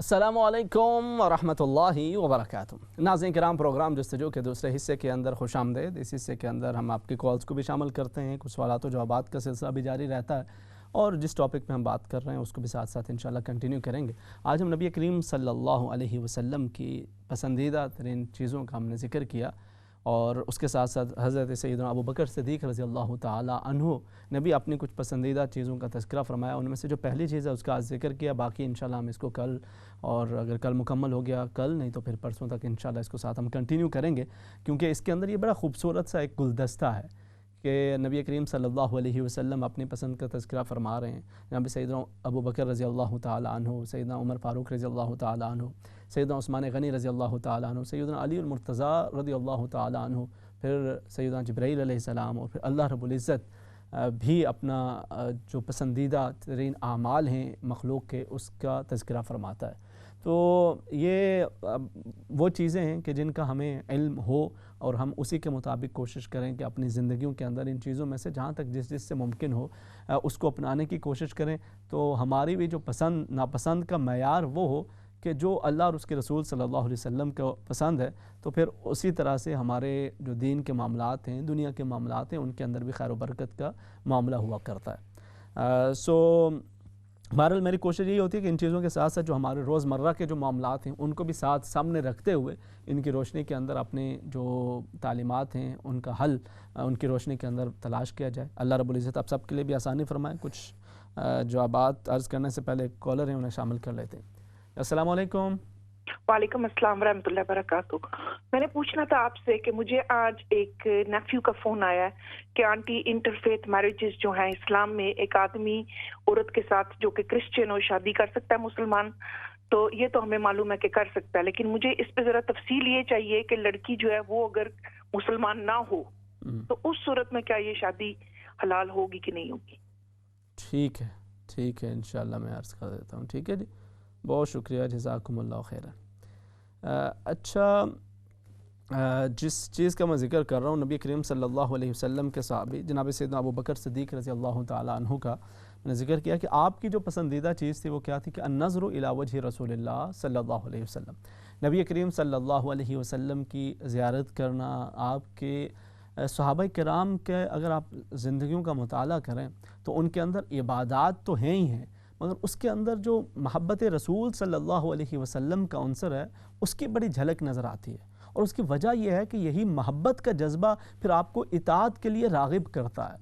السلام علیکم ورحمۃ اللہ وبرکاتہ۔ ناظرین کرام، پروگرام جستجو کے دوسرے حصے کے اندر خوش آمدید۔ اس حصے کے اندر ہم آپ کی کالز کو بھی شامل کرتے ہیں، کچھ سوالات و جوابات کا سلسلہ بھی جاری رہتا ہے، اور جس ٹاپک پہ ہم بات کر رہے ہیں اس کو بھی ساتھ ساتھ انشاءاللہ کنٹینیو کریں گے۔ آج ہم نبی کریم صلی اللہ علیہ وسلم کی پسندیدہ ترین چیزوں کا ہم نے ذکر کیا، اور اس کے ساتھ ساتھ حضرت سیدنا ابو بکر صدیق رضی اللہ تعالی عنہ نے بھی اپنی کچھ پسندیدہ چیزوں کا تذکرہ فرمایا۔ ان میں سے جو پہلی چیز ہے اس کا ذکر کیا، باقی انشاءاللہ ہم اس کو کل، اور اگر کل مکمل ہو گیا کل، نہیں تو پھر پرسوں تک انشاءاللہ اس کو ساتھ ہم کنٹینیو کریں گے، کیونکہ اس کے اندر یہ بڑا خوبصورت سا ایک گلدستہ ہے کہ نبی کریم صلی اللہ علیہ وسلم اپنی پسند کا تذکرہ فرما رہے ہیں۔ جناب سیدنا ابو بکر رضی اللہ تعالی عنہ، سیدنا عمر فاروق رضی اللہ تعالی عنہ، سیدنا عثمان غنی رضی اللہ تعالی عنہ، سیدنا علی المرتضیٰ رضی اللہ تعالی عنہ، پھر سیدنا جبرائیل علیہ السلام، اور پھر اللہ رب العزت بھی اپنا جو پسندیدہ ترین اعمال ہیں مخلوق کے اس کا تذکرہ فرماتا ہے۔ تو یہ وہ چیزیں ہیں کہ جن کا ہمیں علم ہو اور ہم اسی کے مطابق کوشش کریں کہ اپنی زندگیوں کے اندر ان چیزوں میں سے جہاں تک جس سے ممکن ہو اس کو اپنانے کی کوشش کریں، تو ہماری بھی جو پسند ناپسند کا معیار وہ ہو کہ جو اللہ اور اس کے رسول صلی اللہ علیہ وسلم کو پسند ہے، تو پھر اسی طرح سے ہمارے جو دین کے معاملات ہیں، دنیا کے معاملات ہیں، ان کے اندر بھی خیر و برکت کا معاملہ ہوا کرتا ہے۔ بہرحال میری کوشش یہی ہوتی ہے کہ ان چیزوں کے ساتھ ساتھ جو ہمارے روزمرہ کے جو معاملات ہیں ان کو بھی ساتھ سامنے رکھتے ہوئے ان کی روشنی کے اندر اپنے جو تعلیمات ہیں ان کا حل ان کی روشنی کے اندر تلاش کیا جائے۔ اللہ رب العزت آپ سب کے لیے بھی آسانی فرمائے۔ کچھ جوابات عرض کرنے سے پہلے کالر ہیں، انہیں شامل کر لیتے ہیں۔ السلام علیکم۔ وعلیکم السلام ورحمۃ اللہ وبرکاتہ۔ میں نے پوچھنا تھا آپ سے کہ مجھے آج ایک نیفیو کا فون آیا ہے کہ آنٹی انٹرفیتھ میرجز جو ہیں اسلام میں، ایک آدمی عورت کے ساتھ جو کہ کرسچن ہو شادی کر سکتا ہے مسلمان، تو یہ تو ہمیں معلوم ہے کہ کر سکتا ہے، لیکن مجھے اس پہ ذرا تفصیل یہ چاہیے کہ لڑکی جو ہے وہ اگر مسلمان نہ ہو تو اس صورت میں کیا یہ شادی حلال ہوگی کہ نہیں ہوگی؟ ٹھیک ہے انشاءاللہ میں عرض کر دیتا ہوں۔ ٹھیک ہے جی، بہت شکریہ، جزاکم اللہ خیرا۔ اچھا، جس چیز کا میں ذکر کر رہا ہوں، نبی کریم صلی اللہ علیہ وسلم کے صحابی جناب سیدنا ابو بکر صدیق رضی اللہ تعالی عنہ کا میں نے ذکر کیا کہ آپ کی جو پسندیدہ چیز تھی وہ کیا تھی کہ النظر الی وجہ رسول اللہ صلی اللہ علیہ وسلم، نبی کریم صلی اللہ علیہ وسلم کی زیارت کرنا۔ آپ کے صحابہ کرام کے اگر آپ زندگیوں کا مطالعہ کریں تو ان کے اندر عبادات تو ہیں ہی ہیں، مگر اس کے اندر جو محبت رسول صلی اللہ علیہ وسلم کا عنصر ہے اس کی بڑی جھلک نظر آتی ہے، اور اس کی وجہ یہ ہے کہ یہی محبت کا جذبہ پھر آپ کو اطاعت کے لیے راغب کرتا ہے۔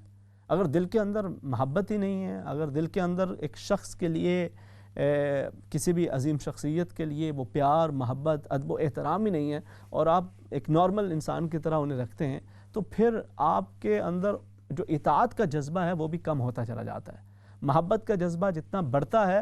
اگر دل کے اندر محبت ہی نہیں ہے، اگر دل کے اندر ایک شخص کے لیے کسی بھی عظیم شخصیت کے لیے وہ پیار، محبت، ادب و احترام ہی نہیں ہے، اور آپ ایک نارمل انسان کی طرح انہیں رکھتے ہیں، تو پھر آپ کے اندر جو اطاعت کا جذبہ ہے وہ بھی کم ہوتا چلا جاتا ہے۔ محبت کا جذبہ جتنا بڑھتا ہے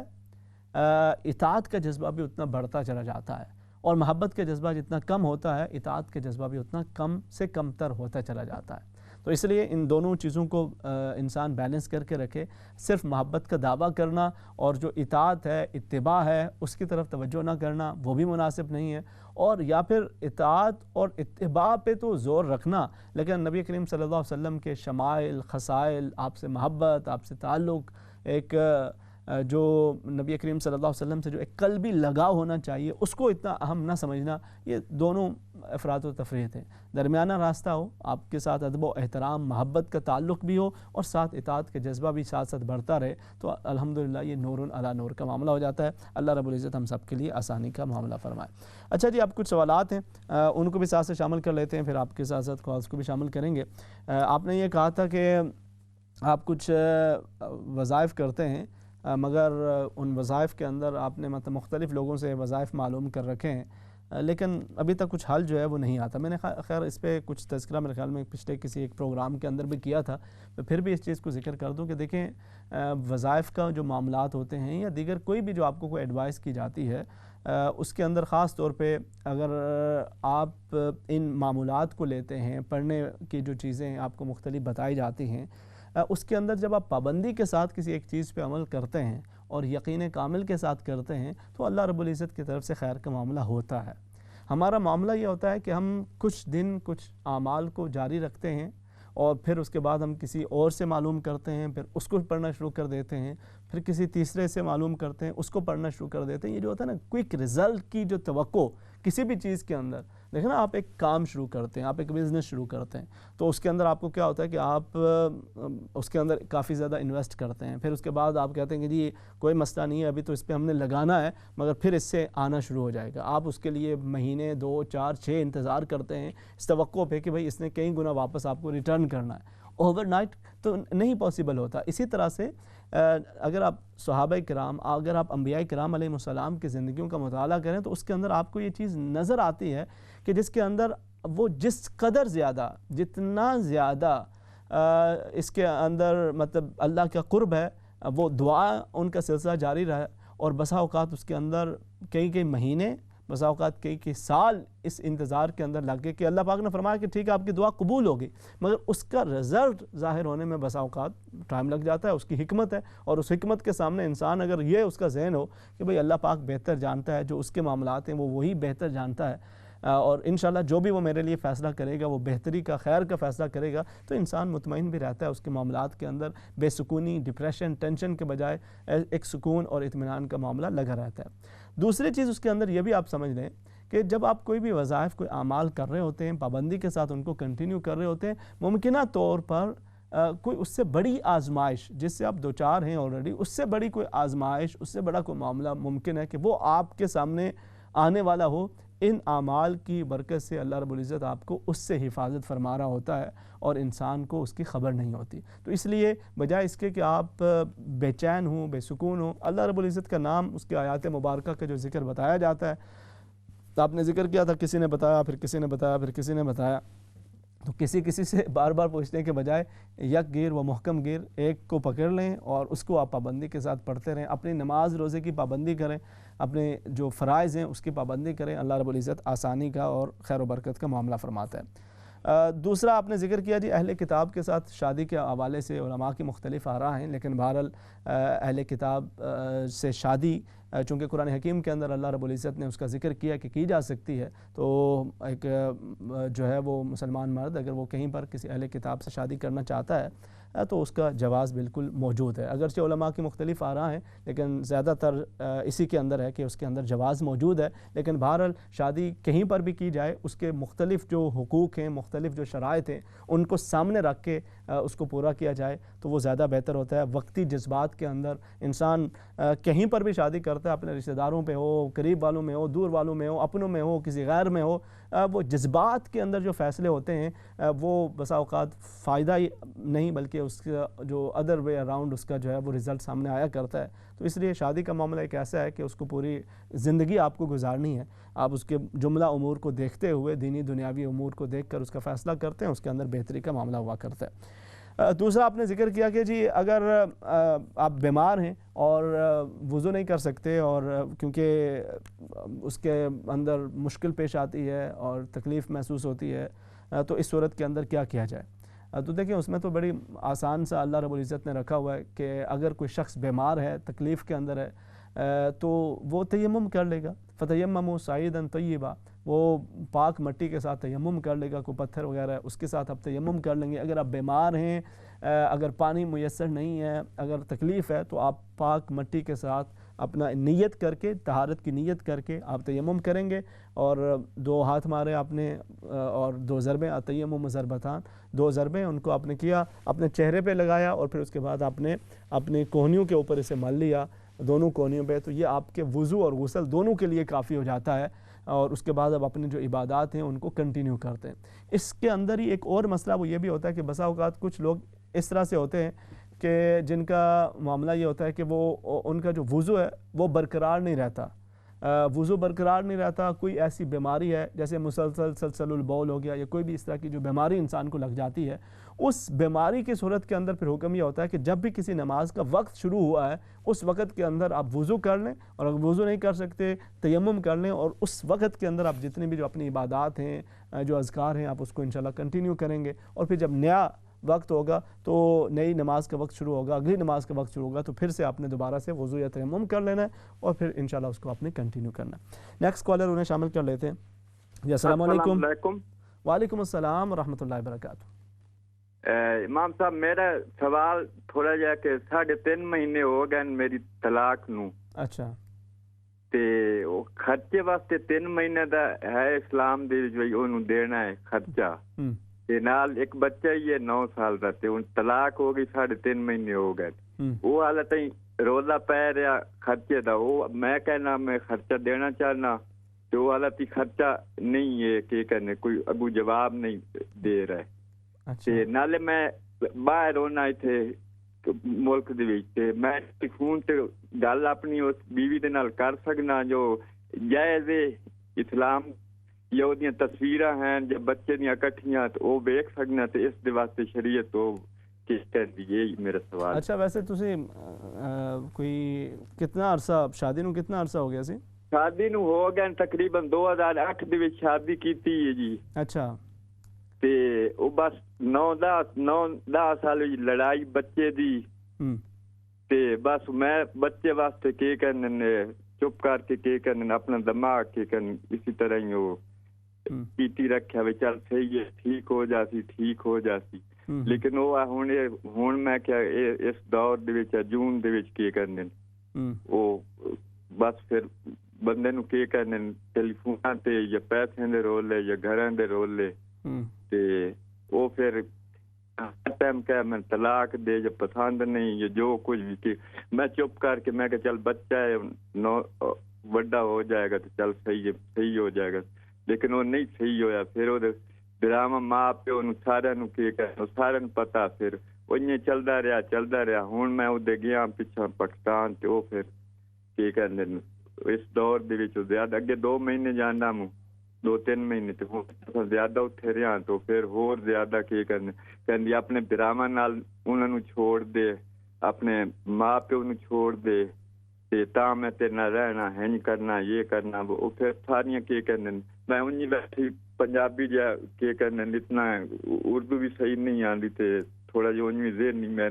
اطاعت کا جذبہ بھی اتنا بڑھتا چلا جاتا ہے، اور محبت کا جذبہ جتنا کم ہوتا ہے اطاعت کا جذبہ بھی اتنا کم سے کم تر ہوتا چلا جاتا ہے۔ تو اس لیے ان دونوں چیزوں کو انسان بیلنس کر کے رکھے۔ صرف محبت کا دعویٰ کرنا اور جو اطاعت ہے، اتباع ہے، اس کی طرف توجہ نہ کرنا وہ بھی مناسب نہیں ہے، اور یا پھر اطاعت اور اتباع پہ تو زور رکھنا لیکن نبی کریم صلی اللہ علیہ وسلم کے شمائل، خصائل، آپ سے محبت، آپ سے تعلق، ایک جو نبی کریم صلی اللہ علیہ وسلم سے جو ایک قلبی لگاؤ ہونا چاہیے اس کو اتنا اہم نہ سمجھنا، یہ دونوں افراد و تفریح ہیں۔ درمیانہ راستہ ہو، آپ کے ساتھ ادب و احترام، محبت کا تعلق بھی ہو، اور ساتھ اطاعت کا جذبہ بھی ساتھ ساتھ بڑھتا رہے، تو الحمدللہ یہ نور علی نور کا معاملہ ہو جاتا ہے۔ اللہ رب العزت ہم سب کے لیے آسانی کا معاملہ فرمائے۔ اچھا جی، آپ کچھ سوالات ہیں ان کو بھی ساتھ سے شامل کر لیتے ہیں، پھر آپ کے ساتھ ساتھ کالز کو بھی شامل کریں گے۔ آپ نے یہ کہا تھا کہ آپ کچھ وظائف کرتے ہیں، مگر ان وظائف کے اندر آپ نے مختلف لوگوں سے وظائف معلوم کر رکھے ہیں، لیکن ابھی تک کچھ حل جو ہے وہ نہیں آتا. میں نے خیر اس پہ کچھ تذکرہ میرے خیال میں پچھلے کسی ایک پروگرام کے اندر بھی کیا تھا. میں پھر بھی اس چیز کو ذکر کر دوں کہ دیکھیں وظائف کا جو معاملات ہوتے ہیں یا دیگر کوئی بھی جو آپ کو کوئی ایڈوائس کی جاتی ہے اس کے اندر خاص طور پہ اگر آپ ان معمولات کو لیتے ہیں, پڑھنے کی جو چیزیں آپ کو مختلف بتائی جاتی ہیں اس کے اندر جب آپ پابندی کے ساتھ کسی ایک چیز پہ عمل کرتے ہیں اور یقین کامل کے ساتھ کرتے ہیں تو اللہ رب العزت کی طرف سے خیر کا معاملہ ہوتا ہے. ہمارا معاملہ یہ ہوتا ہے کہ ہم کچھ دن کچھ اعمال کو جاری رکھتے ہیں اور پھر اس کے بعد ہم کسی اور سے معلوم کرتے ہیں, پھر اس کو پڑھنا شروع کر دیتے ہیں, پھر کسی تیسرے سے معلوم کرتے ہیں, اس کو پڑھنا شروع کر دیتے ہیں. یہ جو ہوتا ہے نا کوئک رزلٹ کی جو توقع کسی بھی چیز کے اندر, دیکھیں نا آپ ایک کام شروع کرتے ہیں, آپ ایک بزنس شروع کرتے ہیں تو اس کے اندر آپ کو کیا ہوتا ہے کہ آپ اس کے اندر کافی زیادہ انویسٹ کرتے ہیں, پھر اس کے بعد آپ کہتے ہیں کہ جی کوئی مسئلہ نہیں ہے, ابھی تو اس پہ ہم نے لگانا ہے مگر پھر اس سے آنا شروع ہو جائے گا. آپ اس کے لیے مہینے 2 4 6 انتظار کرتے ہیں اس توقع پہ کہ بھئی اس نے کئی گنا واپس آپ کو ریٹرن کرنا ہے. اوور نائٹ تو نہیں پاسبل ہوتا. اسی طرح سے اگر آپ صحابہ کرام, اگر آپ انبیاء کرام علیہ السلام کی زندگیوں کا مطالعہ کریں تو اس کے اندر آپ کو یہ چیز نظر آتی ہے کہ جس کے اندر وہ جس قدر زیادہ, جتنا زیادہ اس کے اندر مطلب اللہ کا قرب ہے, وہ دعا ان کا سلسلہ جاری رہا اور بسا اوقات اس کے اندر کئی مہینے, بسا اوقات کئی سال اس انتظار کے اندر لگ گئے کہ اللہ پاک نے فرمایا کہ ٹھیک ہے آپ کی دعا قبول ہوگی, مگر اس کا رزلٹ ظاہر ہونے میں بسا اوقات ٹائم لگ جاتا ہے. اس کی حکمت ہے اور اس حکمت کے سامنے انسان اگر یہ اس کا ذہن ہو کہ بھئی اللہ پاک بہتر جانتا ہے, جو اس کے معاملات ہیں وہ وہی بہتر جانتا ہے اور انشاءاللہ جو بھی وہ میرے لیے فیصلہ کرے گا وہ بہتری کا, خیر کا فیصلہ کرے گا, تو انسان مطمئن بھی رہتا ہے. اس کے معاملات کے اندر بے سکونی, ڈپریشن, ٹینشن کے بجائے ایک سکون اور اطمینان کا معاملہ لگا رہتا ہے. دوسری چیز اس کے اندر یہ بھی آپ سمجھ لیں کہ جب آپ کوئی بھی وظائف, کوئی اعمال کر رہے ہوتے ہیں, پابندی کے ساتھ ان کو کنٹینیو کر رہے ہوتے ہیں, ممکنہ طور پر کوئی اس سے بڑی آزمائش جس سے آپ دوچار ہیں آلریڈی, اس سے بڑی کوئی آزمائش, اس سے بڑا کوئی معاملہ ممکن ہے کہ وہ آپ کے سامنے آنے والا ہو. ان اعمال کی برکت سے اللہ رب العزت آپ کو اس سے حفاظت فرما رہا ہوتا ہے اور انسان کو اس کی خبر نہیں ہوتی. تو اس لیے بجائے اس کے کہ آپ بے چین ہوں, بے سکون ہوں, اللہ رب العزت کا نام, اس کے آیات مبارکہ کا جو ذکر بتایا جاتا ہے, تو آپ نے ذکر کیا تھا, کسی نے بتایا, پھر کسی نے بتایا, پھر کسی نے بتایا, تو کسی سے بار بار پوچھنے کے بجائے یک گیر و محکم گیر ایک کو پکڑ لیں اور اس کو آپ پابندی کے ساتھ پڑھتے رہیں. اپنی نماز روزے کی پابندی کریں, اپنے جو فرائض ہیں اس کی پابندی کریں. اللہ رب العزت آسانی کا اور خیر و برکت کا معاملہ فرماتا ہے. دوسرا آپ نے ذکر کیا جی اہل کتاب کے ساتھ شادی کے حوالے سے علماء کی مختلف آراء ہیں, لیکن بہرحال اہل کتاب سے شادی چونکہ قرآن حکیم کے اندر اللہ رب العزت نے اس کا ذکر کیا کہ کی جا سکتی ہے, تو ایک جو ہے وہ مسلمان مرد اگر وہ کہیں پر کسی اہل کتاب سے شادی کرنا چاہتا ہے تو اس کا جواز بالکل موجود ہے. اگرچہ علماء کی مختلف آراء ہیں لیکن زیادہ تر اسی کے اندر ہے کہ اس کے اندر جواز موجود ہے. لیکن بہرحال شادی کہیں پر بھی کی جائے اس کے مختلف جو حقوق ہیں, مختلف جو شرائط ہیں, ان کو سامنے رکھ کے اس کو پورا کیا جائے تو وہ زیادہ بہتر ہوتا ہے. وقتی جذبات کے اندر انسان کہیں پر بھی شادی کرتا ہے, اپنے رشتہ داروں پہ ہو, قریب والوں میں ہو, دور والوں میں ہو, اپنوں میں ہو, کسی غیر میں ہو, وہ جذبات کے اندر جو فیصلے ہوتے ہیں وہ بسا اوقات فائدہ ہی نہیں بلکہ اس کا جو ادر وے اراؤنڈ اس کا جو ہے وہ رزلٹ سامنے آیا کرتا ہے. تو اس لیے شادی کا معاملہ ایک ایسا ہے کہ اس کو پوری زندگی آپ کو گزارنی ہے. آپ اس کے جملہ امور کو دیکھتے ہوئے, دینی دنیاوی امور کو دیکھ کر اس کا فیصلہ کرتے ہیں, اس کے اندر بہتری کا معاملہ ہوا کرتا ہے. دوسرا آپ نے ذکر کیا کہ جی اگر آپ بیمار ہیں اور وضو نہیں کر سکتے اور کیونکہ اس کے اندر مشکل پیش آتی ہے اور تکلیف محسوس ہوتی ہے, تو اس صورت کے اندر کیا کیا جائے؟ تو دیکھیں اس میں تو بڑی آسان سا اللہ رب العزت نے رکھا ہوا ہے کہ اگر کوئی شخص بیمار ہے, تکلیف کے اندر ہے, تو وہ تیمم کر لے گا. فتیمموا صعیدا طیبا, وہ پاک مٹی کے ساتھ تیمم کر لے گا. کوئی پتھر وغیرہ ہے اس کے ساتھ آپ تیمم کر لیں گے. اگر آپ بیمار ہیں, اگر پانی میسر نہیں ہے, اگر تکلیف ہے, تو آپ پاک مٹی کے ساتھ اپنا نیت کر کے, طہارت کی نیت کر کے آپ تیمم کریں گے اور 2 ہاتھ مارے آپ نے اور 2 ضربیں, التیمم ضربتان, 2 ضربیں ان کو آپ نے کیا, اپنے چہرے پہ لگایا اور پھر اس کے بعد آپ نے اپنی کوہنیوں کے اوپر اسے مل لیا, دونوں کوہنیوں پہ. تو یہ آپ کے وضو اور غسل دونوں کے لیے کافی ہو جاتا ہے اور اس کے بعد اب اپنے جو عبادات ہیں ان کو کنٹینیو کرتے ہیں. اس کے اندر ہی ایک اور مسئلہ وہ یہ بھی ہوتا ہے کہ بسا اوقات کچھ لوگ اس طرح سے ہوتے ہیں کہ جن کا معاملہ یہ ہوتا ہے کہ وہ ان کا جو وضو ہے وہ برقرار نہیں رہتا, وضو برقرار نہیں رہتا, کوئی ایسی بیماری ہے جیسے مسلسل سلسل البول ہو گیا یا کوئی بھی اس طرح کی جو بیماری انسان کو لگ جاتی ہے, اس بیماری کی صورت کے اندر پھر حکم یہ ہوتا ہے کہ جب بھی کسی نماز کا وقت شروع ہوا ہے اس وقت کے اندر آپ وضو کر لیں, اور اگر وضو نہیں کر سکتے تیمم کر لیں, اور اس وقت کے اندر آپ جتنی بھی جو اپنی عبادات ہیں جو اذکار ہیں آپ اس کو انشاءاللہ کنٹینیو کریں گے, اور پھر جب نیا وقت ہوگا تو نئی نماز کا وقت شروع ہوگا, اگلی نماز کا وقت شروع ہوگا, تو پھر سے آپ نے دوبارہ سے وضو یا تیمم کر لینا ہے اور پھر انشاءاللہ اس کو آپ نے کنٹینیو کرنا ہے. نیکسٹ کالر انہیں شامل کر لیتے ہیں. جی السلام علیکم. وعلیکم السلام ورحمۃ اللہ وبرکاتہ. امام صاحب میرا سوال تھوڑا جا کہ 3.5 مہینے ہو گئے میری طلاق نو. اچھا. تے خرچے واسطے 3 مہینے دا ہے اسلام دے وچ اونوں دینا ہے خرچہ, تے نال ایک بچہ ہی ہے 9 سال دا, تے ہن طلاق ہو گئی 3.5 مہینے ہو گئے. وہ حال تائیں رولا پے رہا خرچے دا, وہ میں کہنا میں خرچہ دینا چاہنا, تو وہ حالت خرچہ نہیں ہے کہ کرنے کوئی اگو جواب نہیں دے رہا ہے. تے نالے میں باہر ہونا ایتھے ملک دے وچ, تے میں فون تے گل اپنی اس بیوی دے نال کر سکنا جو جائز اسلام یا اودیاں تصویراں ہیں جب بچے دیاں اکٹھیاں تو وہ ویکھ سکنا, تے اس دے واسطے شریعت تو کس کہندی ہے, یہ میرا سوال. اچھا ویسے تسی کوئی کتنا عرصہ شادی نو کتنا عرصہ ہو گیا سی؟ شادی نو ہو گیا تقریباً 2008 دے وچ شادی کیتی ہے جی. اچھا. تے او بس 9-10 سال لڑائی بچے دی, تے بس میں بچے واسطے کی کرنے چپ کر کے کرنے اپنا دماغ کے کرنے اسی طرح ہی وہ کیتی رکھا وی چل صحیح ہے ٹھیک ہو جاسی. لیکن وہ ہن میں کیا اس دور دے وچ جون دے وچ کی کرنے وہ بس پھر بندے نو کی کرنے ٹیلی فون تے یا پیسے دے رولے یا گھراں دے رولے, تے وہ پھر ٹائم کہ میں طلاق دے یا پسند نہیں یا جو کچھ بھی کہ میں چپ کر کے میں کہ چل بچہ ہے بڑا ہو جائے گا تو چل صحیح ہو جائے گا, لیکن وہ نہیں صحیح ہویا. پھر وہ ڈرامہ ماں پیو نو سارے نو کی سارے نو پتا, پھر وہ چلتا رہا. ہن میں وہ گیا پچھا پاکستان, تے وہ پھر کی کرنے اس دور دے وچ زیادہ اگے 2 مہینے جانا موں 2-3 مہینے تے زیادہ اتھے رہا, تو پھر ہور زیادہ کی کرنے کہندی اپنے براواں نال انہاں نو چھوڑ دے, اپنے ماں پیو نو چھوڑ دے, تے تاں میں تے نہ رہنا ہے کرنا یہ کرنا وہ پھر ساریاں کی کرنے. میں انہی بیٹھی پنجابی جا کی کرنے اتنا اردو بھی صحیح نہیں آندی, تے تھوڑا جو انہی ذہنی میں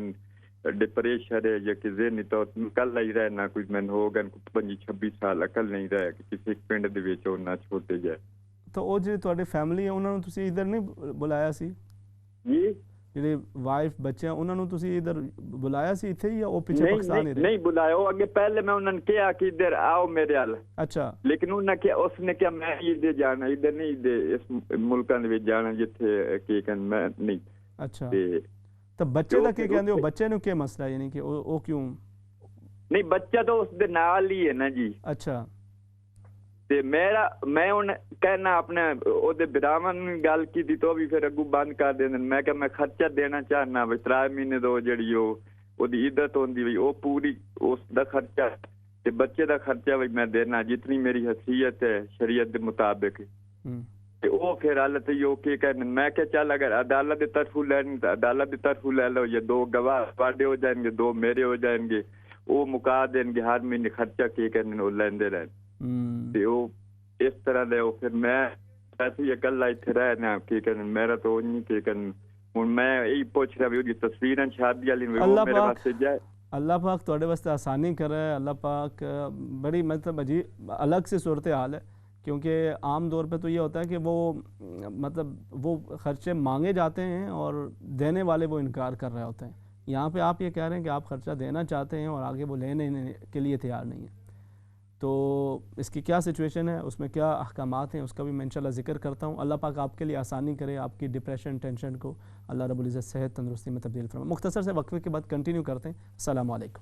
ڈپریشن ہے یا کہ ذہنی طور کل ہی رہنا کوئی میں ہو گئے 25-26 سال اکل نہیں رہا کہ کسی پنڈ دے وچ نہ چھوٹے جائے. تو وہ جی تواڈی فیملی ہے انہاں نوں تسی ادھر نہیں بلایا سی؟ جی جڑے وائف بچے انہاں نوں تسی ادھر بلایا سی ایتھے یا او پیچھے پاکستان ہی رہے؟ نہیں بلایا, وہ اگے پہلے میں انہاں نے کہا کہ ادھر آؤ میرے ال. اچھا. لیکن انہوں نے کہا اس نے کہا میں ادھر جانا ادھر نہیں ادھر اس ملکاں دے وچ جانا جتھے کہ کہن میں نہیں. اچھا. تو بچے دا کی کہندے ہو, بچے نوں کیا مسئلہ یعنی کہ او کیوں نہیں بچہ تو اس دے نال ہی ہے نا جی. اچھا. تے میں ہن کہنا اپنے او دے براواں نوں گل کیتی تو بھی پھر اگوں بند کر دیندے. میں کہ میں خرچہ دینا چاہنا وی 3 مہینے دو جڑی او دی عدت ہوندی وی او پوری اس دا خرچہ تے بچے دا خرچہ وی میں دینا جتنی میری حیثیت ہے شریعت دے مطابق. تے او پھر حالت یو کی کرن میں کہ چل اگر عدالت دی طرف لین تے عدالت دی طرف لے لو یا 2 گواہ واڈے ہو جائیں گے 2 میرے ہو جائیں گے, او مکا دیں گے ہر مہینے خرچہ کی کرن او لیندے رہن. تے او اس طرح دے پھر میں ایسے اکلا ایتھے رہنا کی کرن میرا تو نہیں کی کرن. ہن میں یہی پوچھ رہا بھی تصویراں شادی والی میرے واسطے جائے. اللہ پاک تواڈے واسطے آسانی کرے. اللہ پاک بڑی مطلب عجیب الگ سی صورتحال ہے, کیونکہ عام طور پہ تو یہ ہوتا ہے کہ وہ مطلب وہ خرچے مانگے جاتے ہیں اور دینے والے وہ انکار کر رہے ہوتے ہیں. یہاں پہ آپ یہ کہہ رہے ہیں کہ آپ خرچہ دینا چاہتے ہیں اور آگے وہ لینے کے لیے تیار نہیں ہیں. تو اس کی کیا سچویشن ہے, اس میں کیا احکامات ہیں, اس کا بھی میں انشاءاللہ ذکر کرتا ہوں. اللہ پاک آپ کے لیے آسانی کرے, آپ کی ڈپریشن ٹینشن کو اللہ رب العزت صحت تندرستی میں تبدیل فرمائے. مختصر سے وقفے کے بعد کنٹینیو کرتے ہیں. السلام علیکم.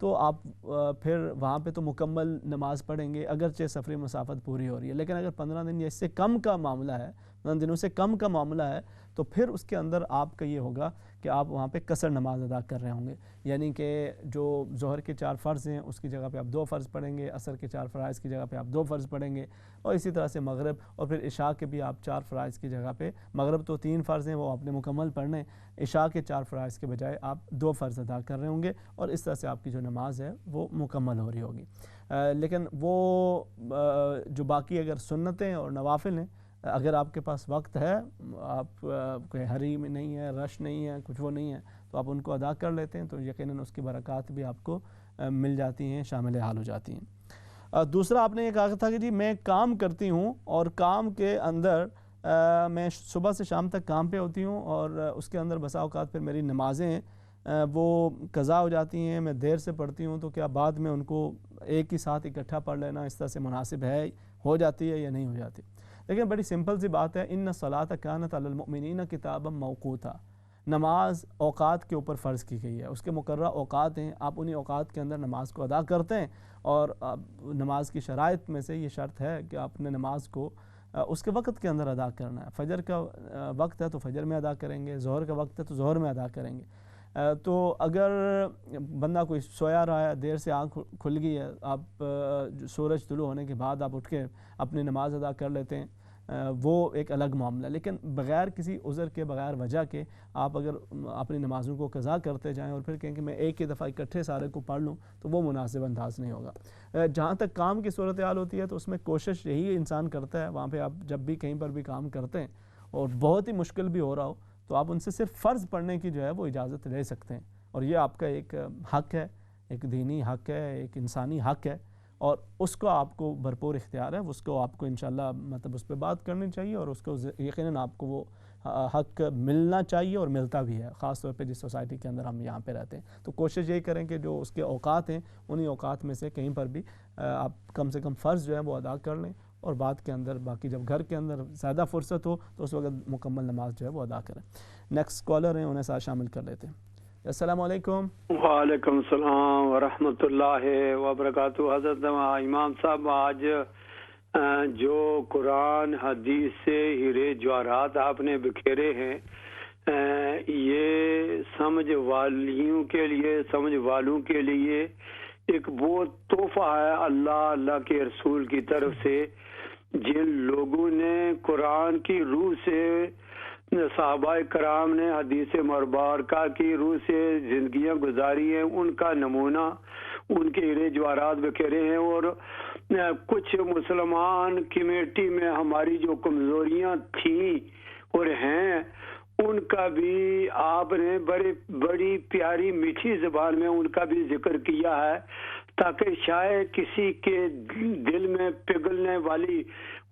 تو آپ پھر وہاں پہ تو مکمل نماز پڑھیں گے اگرچہ سفری مسافت پوری ہو رہی ہے، لیکن اگر 15 دن یا اس سے کم کا معاملہ ہے، 15 دنوں سے کم کا معاملہ ہے، تو پھر اس کے اندر آپ کا یہ ہوگا کہ آپ وہاں پہ قصر نماز ادا کر رہے ہوں گے، یعنی کہ جو ظہر کے 4 فرض ہیں اس کی جگہ پہ آپ 2 فرض پڑھیں گے، عصر کے 4 فرائض کی جگہ پہ آپ 2 فرض پڑھیں گے، اور اسی طرح سے مغرب اور پھر عشاء کے بھی آپ 4 فرائض کی جگہ پہ، مغرب تو 3 فرض ہیں وہ آپ نے مکمل پڑھنے، عشاء کے 4 فرائض کے بجائے آپ 2 فرض ادا کر رہے ہوں گے، اور اس طرح سے آپ کی جو نماز ہے وہ مکمل ہو رہی ہوگی۔ لیکن وہ جو باقی اگر سنتیں اور نوافل ہیں، اگر آپ کے پاس وقت ہے، آپ کوئی ہری میں نہیں ہے، رش نہیں ہے، کچھ وہ نہیں ہے، تو آپ ان کو ادا کر لیتے ہیں تو یقیناً اس کی برکات بھی آپ کو مل جاتی ہیں، شامل حال ہو جاتی ہیں۔ دوسرا آپ نے یہ کہا تھا کہ جی میں کام کرتی ہوں اور کام کے اندر میں صبح سے شام تک کام پہ ہوتی ہوں، اور اس کے اندر بسا اوقات پھر میری نمازیں وہ قضا ہو جاتی ہیں، میں دیر سے پڑھتی ہوں، تو کیا بعد میں ان کو ایک ہی ساتھ اکٹھا پڑھ لینا اس طرح سے مناسب ہے، ہو جاتی ہے یا نہیں ہو جاتی؟ لیکن بڑی سمپل سی بات ہے، ان الصلاۃ کانت علی المؤمنین کتابا موقوتا، نماز اوقات کے اوپر فرض کی گئی ہے، اس کے مقررہ اوقات ہیں، آپ انہی اوقات کے اندر نماز کو ادا کرتے ہیں، اور نماز کی شرائط میں سے یہ شرط ہے کہ آپ نے نماز کو اس کے وقت کے اندر ادا کرنا ہے۔ فجر کا وقت ہے تو فجر میں ادا کریں گے، ظہر کا وقت ہے تو ظہر میں ادا کریں گے۔ تو اگر بندہ کوئی سویا رہا ہے، دیر سے آنکھ کھل گئی ہے، آپ سورج طلوع ہونے کے بعد آپ اٹھ کے اپنی نماز ادا کر لیتے ہیں، وہ ایک الگ معاملہ ہے، لیکن بغیر کسی عذر کے، بغیر وجہ کے آپ اگر اپنی نمازوں کو قضا کرتے جائیں اور پھر کہیں کہ میں ایک ہی دفعہ اکٹھے سارے کو پڑھ لوں، تو وہ مناسب انداز نہیں ہوگا۔ جہاں تک کام کی صورتحال ہوتی ہے تو اس میں کوشش یہی انسان کرتا ہے، وہاں پہ آپ جب بھی کہیں پر بھی کام کرتے ہیں اور بہت ہی مشکل بھی ہو رہا ہو تو آپ ان سے صرف فرض پڑھنے کی جو ہے وہ اجازت لے سکتے ہیں، اور یہ آپ کا ایک حق ہے، ایک دینی حق ہے، ایک انسانی حق ہے، اور اس کو آپ کو بھرپور اختیار ہے، اس کو آپ کو انشاءاللہ مطلب اس پہ بات کرنی چاہیے، اور اس کو یقیناً آپ کو وہ حق ملنا چاہیے اور ملتا بھی ہے، خاص طور پہ جس سوسائٹی کے اندر ہم یہاں پہ رہتے ہیں۔ تو کوشش یہی کریں کہ جو اس کے اوقات ہیں انہی اوقات میں سے کہیں پر بھی آپ کم سے کم فرض جو ہے وہ ادا کر لیں، اور بعد کے اندر باقی جب گھر کے اندر زیادہ فرصت ہو تو اس وقت مکمل نماز جو ہے وہ ادا کریں۔ نیکسٹ کالر ہیں، انہیں ساتھ شامل کر لیتے ہیں۔ السلام علیکم۔ وعلیکم السلام ورحمۃ اللہ وبرکاتہ۔ حضرت امام صاحب، آج جو قرآن حدیث سے ہیرے جواہرات آپ نے بکھیرے ہیں، یہ سمجھ والوں کے لیے ایک بہت تحفہ ہے اللہ کے رسول کی طرف سے۔ جن لوگوں نے قرآن کی روح سے، صحابہ کرام نے حدیث مبارکہ کی روح سے زندگیاں گزاری ہیں، ان کا نمونہ، ان کے ہیرے جواہرات بکھیرے ہیں، اور کچھ مسلمان کمیٹی میں ہماری جو کمزوریاں تھیں اور ہیں ان کا بھی آپ نے بڑی پیاری میٹھی زبان میں ان کا بھی ذکر کیا ہے، تاکہ شاید کسی کے دل میں پگھلنے والی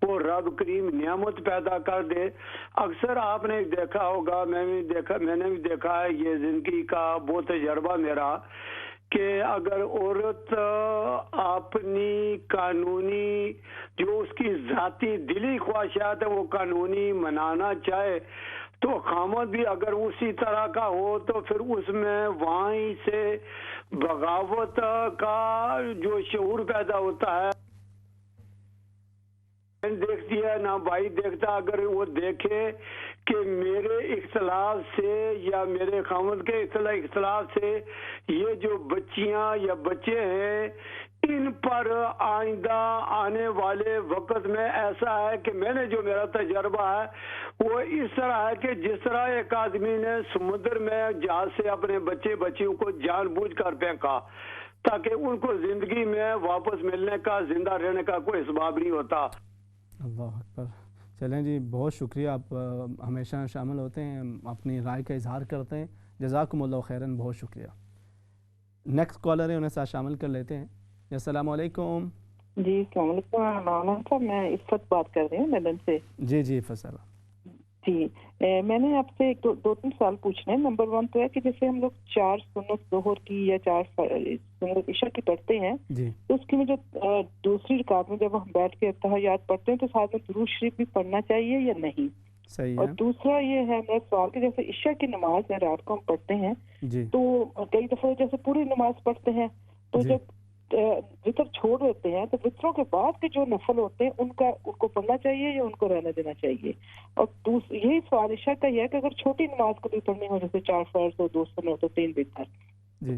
وہ رب کریم نعمت پیدا کر دے۔ اکثر آپ نے دیکھا ہوگا، میں نے بھی دیکھا ہے، یہ زندگی کا بہت تجربہ میرا، کہ اگر عورت اپنی قانونی جو اس کی ذاتی دلی خواہشات ہے وہ قانونی منانا چاہے تو خامد بھی اگر اسی طرح کا ہو تو پھر اس میں وہاں سے بغاوت کا جو شعور پیدا ہوتا ہے۔ دیکھتی ہے نہ بھائی دیکھتا، اگر وہ دیکھے کہ میرے اختلاف سے یا میرے خامد کے اختلاف سے یہ جو بچیاں یا بچے ہیں ان پر آئندہ آنے والے وقت میں ایسا ہے کہ میں نے جو میرا تجربہ ہے وہ اس طرح ہے کہ جس طرح ایک آدمی نے سمندر میں جہاز سے اپنے بچیوں کو جان بوجھ کر پھینکا تاکہ ان کو زندگی میں واپس ملنے کا، زندہ رہنے کا کوئی اسباب نہیں ہوتا۔ اللہ اکبر۔ چلیں جی، بہت شکریہ، آپ ہمیشہ شامل ہوتے ہیں، اپنی رائے کا اظہار کرتے ہیں، جزاکم اللہ خیراً، بہت شکریہ۔ نیکسٹ کالر ہے، انہیں ساتھ شامل کر لیتے ہیں۔ السلام علیکم۔ جی السلام علیکم مولانا صاحب، میں عفت بات کر رہی ہوں لندن سے۔ جی عفت صاحب۔ جی میں نے آپ سے دو تین سوال پوچھنے ہیں۔ نمبر 1 تو ہے کہ جیسے ہم لوگ 4 سنت ظہر کی یا 4 سنت عشاء کی پڑھتے ہیں تو اس کی میں جو دوسری رکعت میں جب ہم بیٹھ کے تحیات پڑھتے ہیں تو ساتھ میں درود شریف بھی پڑھنا چاہیے یا نہیں؟ صحیح ہے۔ اور دوسرا یہ ہے میرا سوال کہ جیسے عشاء کی نماز ہے رات کو ہم پڑھتے ہیں تو کئی دفعہ جیسے پوری نماز پڑھتے ہیں تو جب وطر چھوڑ دیتے ہیں تو وطروں کے بعد کے جو نفل ہوتے ہیں ان کو پڑھنا چاہیے یا ان کو رہنے دینا چاہیے. اور یہی سوال عشاء کا یہ ہے کہ اگر چھوٹی نماز کبھی پڑھنی ہو جیسے 4 فرض تو 2 سنت تو 3 وطر,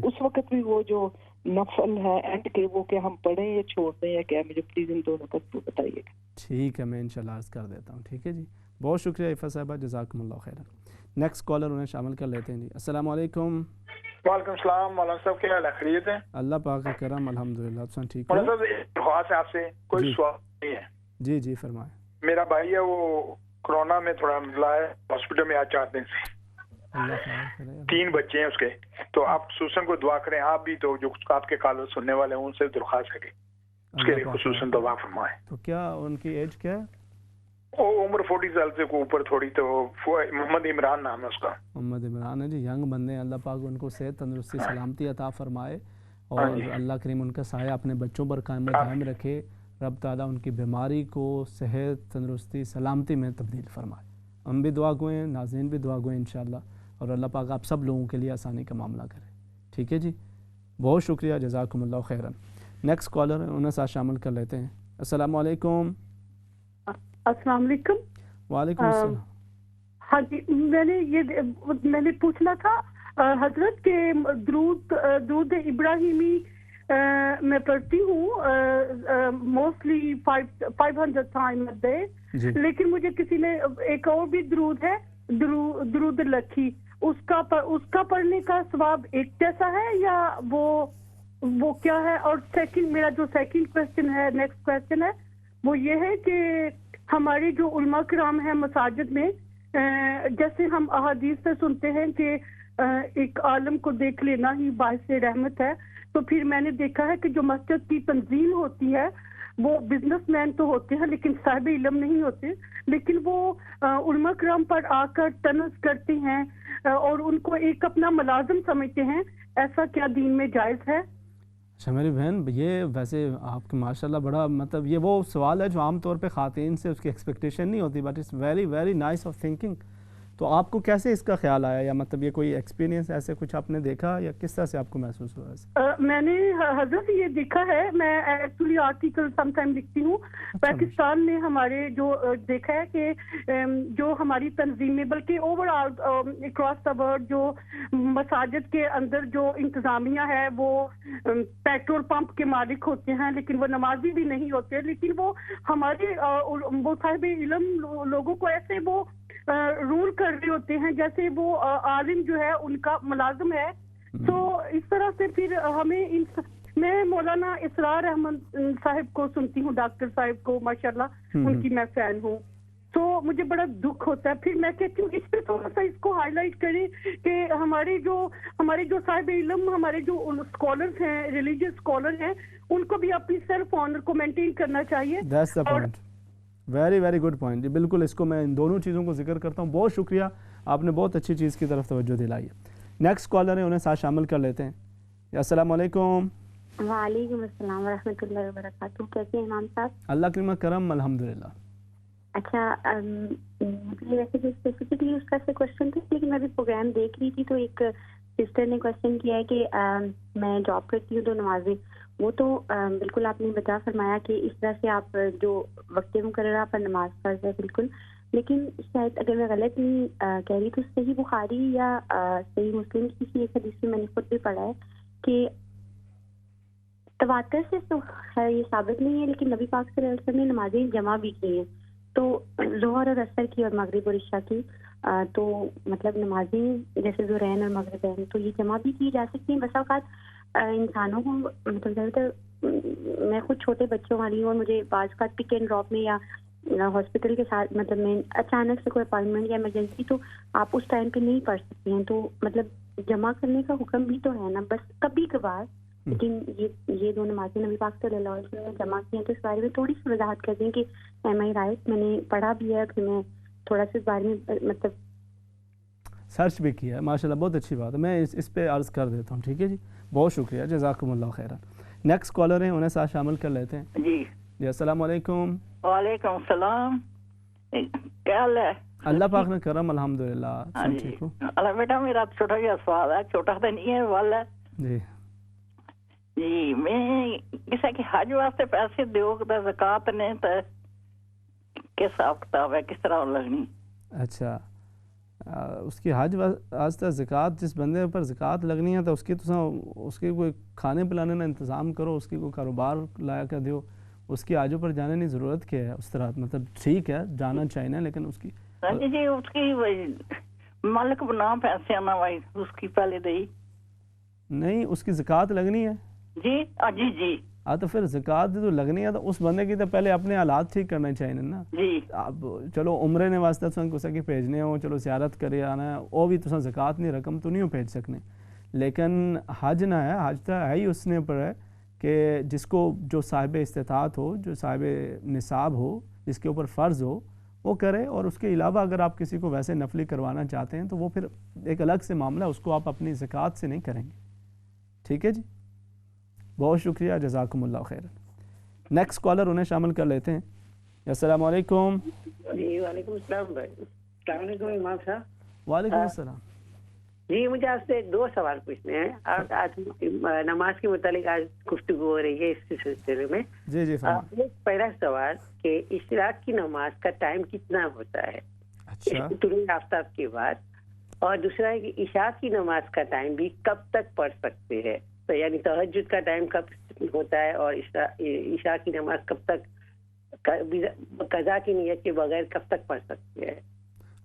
اس وقت بھی وہ جو نفل ہے اینڈ کے وہ کہ ہم پڑھیں یا چھوڑ دیں یا کیا, مجھے پلیز ان دونوں کا بتائیے گا. ٹھیک ہے, میں انشاءاللہ عرض کر دیتا ہوں. ٹھیک ہے جی, بہت شکریہ عفا صاحبہ, جزاکم اللہ خیرا. نیکسٹ کالر انہیں شامل کر لیتے ہیں جی. السلام علیکم. وعلیکم السلام. مولانا صاحب کیا حال ہے, خیریت ہے؟ اللہ پاک کا کرم, الحمدللہ. آپ سن ٹھیک ہو؟ مولانا صاحب ایک درخواست ہے آپ سے, کوئی سوال نہیں ہے. جی جی فرمائیں. میرا بھائی ہے وہ کورونا میں تھوڑا ملا ہے, ہاسپٹل میں آج 4 دن سے. 3 بچے ہیں اس کے, تو آپ خصوصاً کو دعا کریں. آپ بھی تو جو آپ کے کالر سننے والے ہیں ان سے درخواست ہے کہ اس کے لیے خصوصاً دعا فرمائیں. تو کیا ان کی ایج کیا ہے؟ عمر 40 سال سے اوپر تھوڑی, تو محمد عمران نام ہے اس کا. محمد عمران ہے جی, ینگ بندے ہیں. اللہ پاک ان کو صحت تندرستی سلامتی عطا فرمائے, اور اللہ کریم ان کا سایہ اپنے بچوں پر قائم دائم رکھے. رب تعالیٰ ان کی بیماری کو صحت تندرستی سلامتی میں تبدیل فرمائے. ہم بھی دعا گوئیں, ناظرین بھی دعا گوئیں انشاءاللہ, اور اللہ پاک آپ سب لوگوں کے لیے آسانی کا معاملہ کرے. ٹھیک ہے جی, بہت شکریہ, جزاکم اللہ خیرا. نیکسٹ کالر ہے, انہیں ساتھ شامل کر لیتے ہیں. السلام علیکم. السلام علیکم. وعلیکم السلام. ہاں جی, میں نے پوچھنا تھا حضرت کہ درود ابراہیمی میں پڑھتی ہوں موسٹلی 500 ٹائم اے ڈے, لیکن مجھے کسی نے ایک اور بھی درود ہے, درود لکھی, اس کا پڑھنے کا ثواب ایک جیسا ہے یا وہ کیا ہے؟ اور میرا جو سیکنڈ کویسچن ہے, نیکسٹ کویسچن ہے, وہ یہ ہے کہ ہمارے جو علماء کرام ہیں مساجد میں, جیسے ہم احادیث سے سنتے ہیں کہ ایک عالم کو دیکھ لینا ہی باعث رحمت ہے, تو پھر میں نے دیکھا ہے کہ جو مسجد کی تنظیم ہوتی ہے وہ بزنس مین تو ہوتے ہیں لیکن صاحب علم نہیں ہوتے, لیکن وہ علماء کرام پر آ کر طنز کرتے ہیں اور ان کو ایک اپنا ملازم سمجھتے ہیں. ایسا کیا دین میں جائز ہے؟ اچھا میری بہن, یہ ویسے آپ کے ماشاءاللہ بڑا مطلب یہ وہ سوال ہے جو عام طور پہ خواتین سے اس کی ایکسپیکٹیشن نہیں ہوتی, but it's very very nice of thinking. تو آپ کو کیسے اس کا خیال آیا, یا مطلب یہ کوئی ایکسپیرینس ایسے کچھ آپ نے دیکھا, یا کس طرح سے آپ کو محسوس ہوا؟ میں نے حضرت یہ دیکھا ہے, میں ایکچولی آرٹیکل سم ٹائم لکھتی ہوں. پاکستان میں ہمارے جو دیکھا ہے کہ جو ہماری تنظیمیں بلکہ over all across the world جو مساجد کے اندر جو انتظامیہ ہے وہ پیٹرول پمپ کے مالک ہوتے ہیں, لیکن وہ نمازی بھی نہیں ہوتے, لیکن وہ ہمارے وہ صاحب علم لوگوں کو ایسے وہ رول کر رہے ہوتے ہیں جیسے وہ عالم جو ہے ان کا ملازم ہے. تو اس طرح سے پھر ہمیں میں مولانا اسرار احمد صاحب کو سنتی ہوں, ڈاکٹر صاحب کو, ماشاءاللہ ان کی میں فین ہوں, تو مجھے بڑا دکھ ہوتا ہے. پھر میں کہتی ہوں اس پہ تھوڑا سا اس کو ہائی لائٹ کریں کہ ہمارے جو صاحب علم, ہمارے جو اسکالرز ہیں, ریلیجیس اسکالر ہیں, ان کو بھی اپنی سیلف آنر کو مینٹین کرنا چاہیے. ویری ویری گڈ پوائنٹ جی, بالکل اس کو میں ان دونوں چیزوں کو ذکر کرتا ہوں. بہت شکریہ, آپ نے بہت اچھی چیز کی طرف توجہ دلائی ہے. نیکسٹ کالر ہے, انہیں ساتھ شامل کر لیتے ہیں. السلام علیکم. وعلیکم السلام ورحمۃ اللہ وبرکاتہ. کیسے ہیں امام صاحب؟ اللہ کا کرم, الحمدللہ. اچھا, مجھے ویسے جو اسپیسیفکلی اس کا سے کوشچن تھا, لیکن میں ابھی پروگرام دیکھ رہی تھی تو ایک سسٹر نے کوشچن کیا ہے کہ میں جاب کرتی ہوں تو نمازیں, وہ تو بالکل آپ نے بتا فرمایا کہ اس طرح سے آپ جو وقت مقررہ پر نماز فرض ہے بالکل, لیکن شاید اگر میں غلط نہیں کہہ رہی تو صحیح بخاری یا صحیح مسلم کی کسی ایک حدیث میں نے خود بھی پڑھا ہے کہ تواتر سے تو ہے یہ ثابت نہیں ہے, لیکن نبی پاک صلی اللہ علیہ وسلم نے نمازیں جمع بھی کی ہیں, تو ظہر اور عصر کی اور مغرب اور عشاء کی, تو مطلب نمازیں جیسے ظہرین اور مغربین تو یہ جمع بھی کی جا سکتی ہیں. بسا اوقات انسانوں کو مطلب زیادہ تر میں خود چھوٹے بچوں والی ہوں, اور مجھے بعض کا پک اینڈ ڈراپ میں یا ہاسپٹل کے ساتھ مطلب میں اچانک سے کوئی اپائنٹمنٹ یا ایمرجنسی, تو آپ اس ٹائم پہ نہیں پڑھ سکتی ہیں, تو مطلب جمع کرنے کا حکم بھی تو ہے نا, بس کبھی کبھار. لیکن یہ دو نمازیں نبی پاک صلی اللہ علیہ وسلم نے جمع کی ہیں, تو اس بارے میں تھوڑی سی وضاحت کر دیں کہ ایم آئی رائٹ, میں نے پڑھا بھی ہے, پھر میں تھوڑا سا اس بارے میں مطلب سرچ بھی کیا ہے. ماشاءاللہ بہت اچھی بات ہے, میں اس پہ عرض کر دیتا ہوں. ٹھیک ہے جی, بہت شکریہ, جزاکم اللہ خیرا. نیکسٹ کالر ہیں, انہیں ساتھ شامل کر لیتے ہیں. جی السلام علیکم. وعلیکم السلام. کیا حال ہے؟ اللہ پاک نے کرم, الحمدللہ. اللہ بیٹا, میرا چھوٹا سا سوال ہے, چھوٹا تو نہیں ہے, سوال ہے. جی جی میں کسی کہ حج واسطے پیسے دیو کہ زکات نے تو کس حساب کتاب ہے کس طرح لگنی؟ اچھا اس کی حج واسطے زکات جس بندے پر زکات لگنی ہے تو اس کی اس کے کوئی کھانے پلانے کا انتظام کرو, اس کی کوئی کاروبار لایا کر دیو, اس کی حجوں پر جانے کی ضرورت کیا ہے اس طرح. مطلب ٹھیک ہے جانا چاہیے لیکن اس کی جی اس کی مالک بنا پیسے آنا بھائی اس کی پہلے دئی نہیں, اس کی زکات لگنی ہے. جی جی جی ہاں تو پھر زکات جو لگنی ہے تو اس بندے کی تو پہلے اپنے حالات ٹھیک کرنے چاہیے نا. جی اب چلو عمرے نے واسطے تساں کسے کی بھیجنے ہو, چلو زیارت کرے آنا ہے, وہ بھی تساں زکات نہیں رقم تو نہیں بھیج سکنے. لیکن حج نہ ہے, حج تو ہے ہی اس نے پر ہے کہ جس کو جو صاحب استطاعت ہو, جو صاحب نصاب ہو, جس کے اوپر فرض ہو وہ کرے. اور اس کے علاوہ اگر آپ کسی کو ویسے نفلی کروانا چاہتے ہیں تو وہ پھر ایک الگ سے معاملہ, اس کو آپ اپنی زکات سے نہیں کریں گے. ٹھیک ہے جی, بہت شکریہ, جزاکم اللہ خیر. نیکسٹ کالر انہیں شامل کر لیتے ہیں. السلام علیکم. جی وعلیکم السلام بھائی. السلام علیکم امام صاحب. وعلیکم السلام. جی مجھے آپ سے 2 سوال پوچھنے ہیں. آج نماز کے متعلق آج گفتگو ہو رہی ہے اس سلسلے میں. جی جی پہلا سوال کہ اشراق کی نماز کا ٹائم کتنا ہوتا ہے طلوع آفتاب کے بعد, اور دوسرا ہے کہ عشاء کی نماز کا ٹائم بھی کب تک پڑھ سکتے ہیں, تو یعنی تہجد کا ٹائم کب ہوتا ہے اور عشاء کی نماز کب تک قضا کی نیت کے بغیر کب تک پڑھ سکتے ہیں.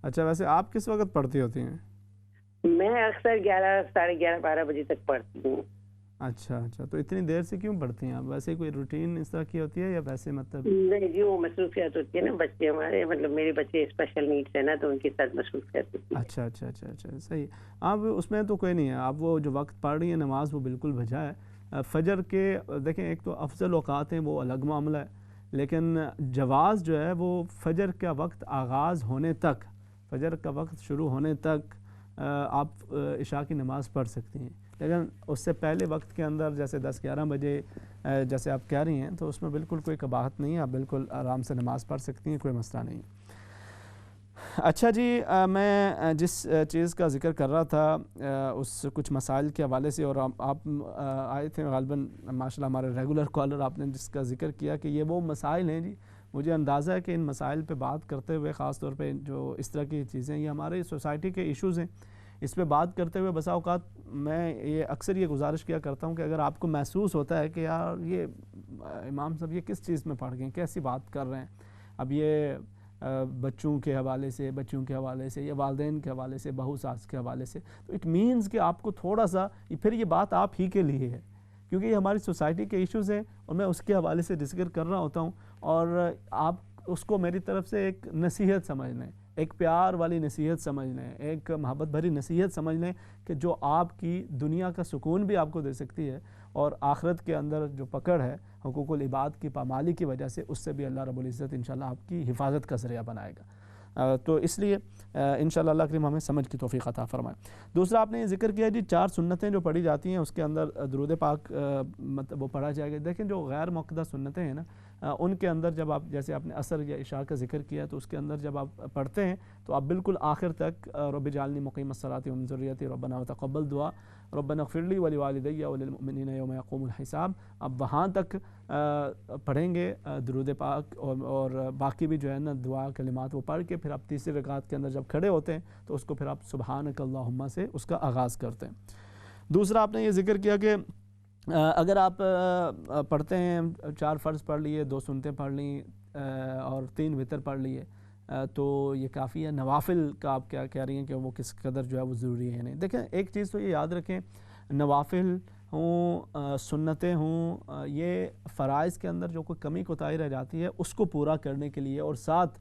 اچھا ویسے آپ کس وقت پڑھتی ہوتی ہیں؟ میں اکثر 11 ساڑھے 11 12 بجے تک پڑھتی ہوں. اچھا اچھا, تو اتنی دیر سے کیوں پڑھتی ہیں آپ؟ ویسے کوئی روٹین اس طرح کی ہوتی ہے یا ویسے مطلب؟ نہیں جی وہ مصروفیات ہوتی ہے نا, بچے ہمارے مطلب میرے بچے اسپیشل نیڈس ہیں نا, تو ان کے ساتھ مصروفیات ہوتی ہے. اچھا اچھا اچھا اچھا صحیح. آپ اس میں تو کوئی نہیں ہے, آپ وہ جو وقت پڑھ رہی ہیں نماز وہ بالکل بجا ہے. فجر کے دیکھیں ایک تو افضل اوقات ہیں وہ الگ معاملہ ہے, لیکن جواز جو ہے وہ فجر کا وقت آغاز ہونے تک, فجر کا وقت شروع ہونے تک آپ عشاء کی نماز پڑھ سکتی ہیں. لیکن اس سے پہلے وقت کے اندر جیسے 10-11 بجے جیسے آپ کہہ رہی ہیں تو اس میں بالکل کوئی قباحت نہیں ہے, آپ بالکل آرام سے نماز پڑھ سکتی ہیں, کوئی مسئلہ نہیں. اچھا جی, میں جس چیز کا ذکر کر رہا تھا اس کچھ مسائل کے حوالے سے, اور آپ آئے تھے غالباً ماشاءاللہ ہمارے ریگولر کالر, آپ نے جس کا ذکر کیا کہ یہ وہ مسائل ہیں جی, مجھے اندازہ ہے کہ ان مسائل پہ بات کرتے ہوئے خاص طور پہ جو اس طرح کی چیزیں یہ ہمارے سوسائٹی کے ایشوز ہیں, اس پہ بات کرتے ہوئے بسا اوقات میں یہ اکثر یہ گزارش کیا کرتا ہوں کہ اگر آپ کو محسوس ہوتا ہے کہ یار یہ امام صاحب یہ کس چیز میں پڑھ گئے ہیں, کیسی بات کر رہے ہیں, اب یہ بچوں کے حوالے سے, بچیوں کے حوالے سے, یا والدین کے حوالے سے, بہو ساس کے حوالے سے, تو اٹ مینز کہ آپ کو تھوڑا سا پھر یہ بات آپ ہی کے لیے ہے, کیونکہ یہ ہماری سوسائٹی کے ایشوز ہیں اور میں اس کے حوالے سے ذکر کر رہا ہوتا ہوں, اور آپ اس کو میری طرف سے ایک نصیحت سمجھ لیں, ایک پیار والی نصیحت سمجھ لیں, ایک محبت بھری نصیحت سمجھ لیں کہ جو آپ کی دنیا کا سکون بھی آپ کو دے سکتی ہے, اور آخرت کے اندر جو پکڑ ہے حقوق العباد کی پامالی کی وجہ سے, اس سے بھی اللہ رب العزت انشاءاللہ آپ کی حفاظت کا ذریعہ بنائے گا. تو اس لیے انشاءاللہ اللہ کریم ہمیں سمجھ کی توفیق عطا فرمائے. دوسرا آپ نے یہ ذکر کیا جی 4 سنتیں جو پڑھی جاتی ہیں اس کے اندر درود پاک مطلب وہ پڑھا جائے گا. دیکھیں جو غیر موقدہ سنتیں ہیں نا, ان کے اندر جب آپ جیسے آپ نے عصر یا عشاء کا ذکر کیا تو اس کے اندر جب آپ پڑھتے ہیں تو آپ بالکل آخر تک رب اجعلنی مقیم الصلاۃ ومن ذریتی ربنا وتقبل دعا ربنا اغفر لی ولوالدی وللمؤمنین یوم یقوم الحساب, اب وہاں تک پڑھیں گے درود پاک, اور باقی بھی جو ہے نا دعا کلمات وہ پڑھ کے پھر آپ تیسری رکعت کے اندر جب کھڑے ہوتے ہیں تو اس کو پھر آپ سبحانک اللہم سے اس کا آغاز کرتے ہیں. دوسرا آپ نے یہ ذکر کیا کہ اگر آپ پڑھتے ہیں 4 فرض پڑھ لیے, 2 سنتیں پڑھ لیں اور 3 وتر پڑھ لیے تو یہ کافی ہے. نوافل کا آپ کیا کہہ رہی ہیں کہ وہ کس قدر جو ہے وہ ضروری ہے؟ نہیں دیکھیں ایک چیز تو یہ یاد رکھیں, نوافل ہوں سنتیں ہوں, یہ فرائض کے اندر جو کوئی کمی کوتاہی رہ جاتی ہے اس کو پورا کرنے کے لیے, اور ساتھ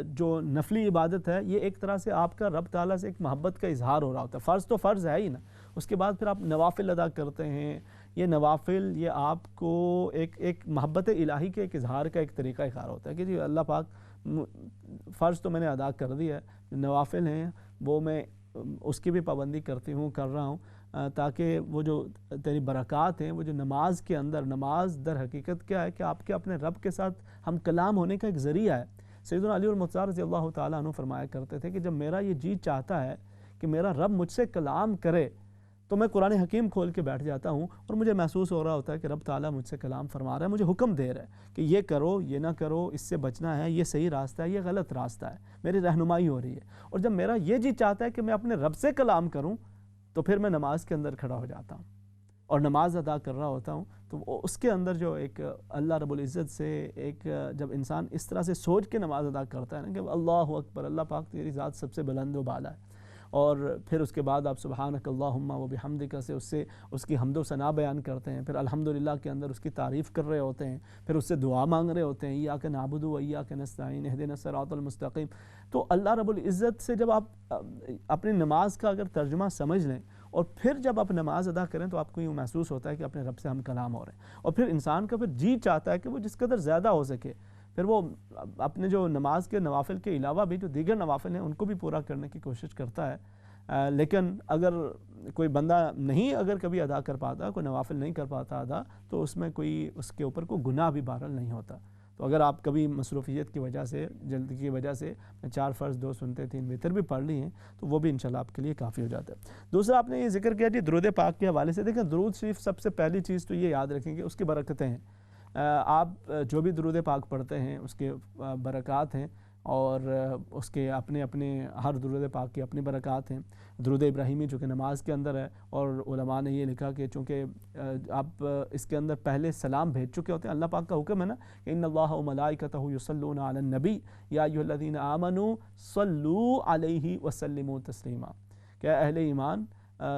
جو نفلی عبادت ہے یہ ایک طرح سے آپ کا رب تعالیٰ سے ایک محبت کا اظہار ہو رہا ہوتا ہے. فرض تو فرض ہے ہی نا, اس کے بعد پھر آپ نوافل ادا کرتے ہیں. یہ نوافل یہ آپ کو ایک محبت الہی کے ایک اظہار کا ایک طریقہ کار ہوتا ہے کہ جی اللہ پاک فرض تو میں نے ادا کر دیا ہے, نوافل ہیں وہ میں اس کی بھی پابندی کرتی ہوں, کر رہا ہوں, تاکہ وہ جو تیری برکات ہیں وہ جو نماز کے اندر, نماز در حقیقت کیا ہے کہ آپ کے اپنے رب کے ساتھ ہم کلام ہونے کا ایک ذریعہ ہے. سیدنا علی المرتضیٰ رضی اللہ تعالیٰ عنہ فرمایا کرتے تھے کہ جب میرا یہ جی چاہتا ہے کہ میرا رب مجھ سے کلام کرے تو میں قرآن حکیم کھول کے بیٹھ جاتا ہوں اور مجھے محسوس ہو رہا ہوتا ہے کہ رب تعالیٰ مجھ سے کلام فرما رہا ہے، مجھے حکم دے رہا ہے کہ یہ کرو، یہ نہ کرو، اس سے بچنا ہے، یہ صحیح راستہ ہے، یہ غلط راستہ ہے، میری رہنمائی ہو رہی ہے۔ اور جب میرا یہ جی چاہتا ہے کہ میں اپنے رب سے کلام کروں تو پھر میں نماز کے اندر کھڑا ہو جاتا ہوں اور نماز ادا کر رہا ہوتا ہوں۔ تو اس کے اندر جو ایک اللہ رب العزت سے ایک جب انسان اس طرح سے سوچ کے نماز ادا کرتا ہے نا کہ اللہ اکبر، اللہ پاک تیری ذات سب سے بلند و بالا ہے، اور پھر اس کے بعد آپ سبحانک اللہم و بحمدک سے اس کی حمد و ثنا بیان کرتے ہیں، پھر الحمدللہ کے اندر اس کی تعریف کر رہے ہوتے ہیں، پھر اس سے دعا مانگ رہے ہوتے ہیں، ایاک نعبد و ایاک نستعین اہدنا الصراط المستقیم۔ تو اللہ رب العزت سے جب آپ اپنی نماز کا اگر ترجمہ سمجھ لیں اور پھر جب آپ نماز ادا کریں تو آپ کو یوں محسوس ہوتا ہے کہ اپنے رب سے ہم کلام ہو رہے ہیں، اور پھر انسان کا پھر جی چاہتا ہے کہ وہ جس قدر زیادہ ہو سکے پھر وہ اپنے جو نماز کے نوافل کے علاوہ بھی جو دیگر نوافل ہیں ان کو بھی پورا کرنے کی کوشش کرتا ہے۔ لیکن اگر کوئی بندہ نہیں اگر کبھی ادا کر پاتا، کوئی نوافل نہیں کر پاتا ادا، تو اس میں کوئی اس کے اوپر کوئی گناہ بھی بہرحال نہیں ہوتا۔ تو اگر آپ کبھی مصروفیت کی وجہ سے، جلدی کی وجہ سے 4 فرض 2 سنتے 3 وتر بھی پڑھ لی ہیں تو وہ بھی انشاءاللہ آپ کے لیے کافی ہو جاتا ہے۔ دوسرا آپ نے یہ ذکر کیا جی درود پاک کے حوالے سے، دیکھیں درود شریف سب سے پہلی چیز تو یہ یاد رکھیں کہ اس کی برکتیں ہیں۔ آپ جو بھی درود پاک پڑھتے ہیں اس کے برکات ہیں، اور اس کے اپنے ہر درود پاک کی اپنی برکات ہیں۔ درود ابراہیمی جو کہ نماز کے اندر ہے، اور علماء نے یہ لکھا کہ چونکہ آپ اس کے اندر پہلے سلام بھیج چکے ہوتے ہیں، اللہ پاک کا حکم ہے نا کہ ان اللہ و ملائکتہ یصلون علی النبی یا ایھا الذین آمنوا صلوا علیہ وسلموا تسلیما، کہ اہل ایمان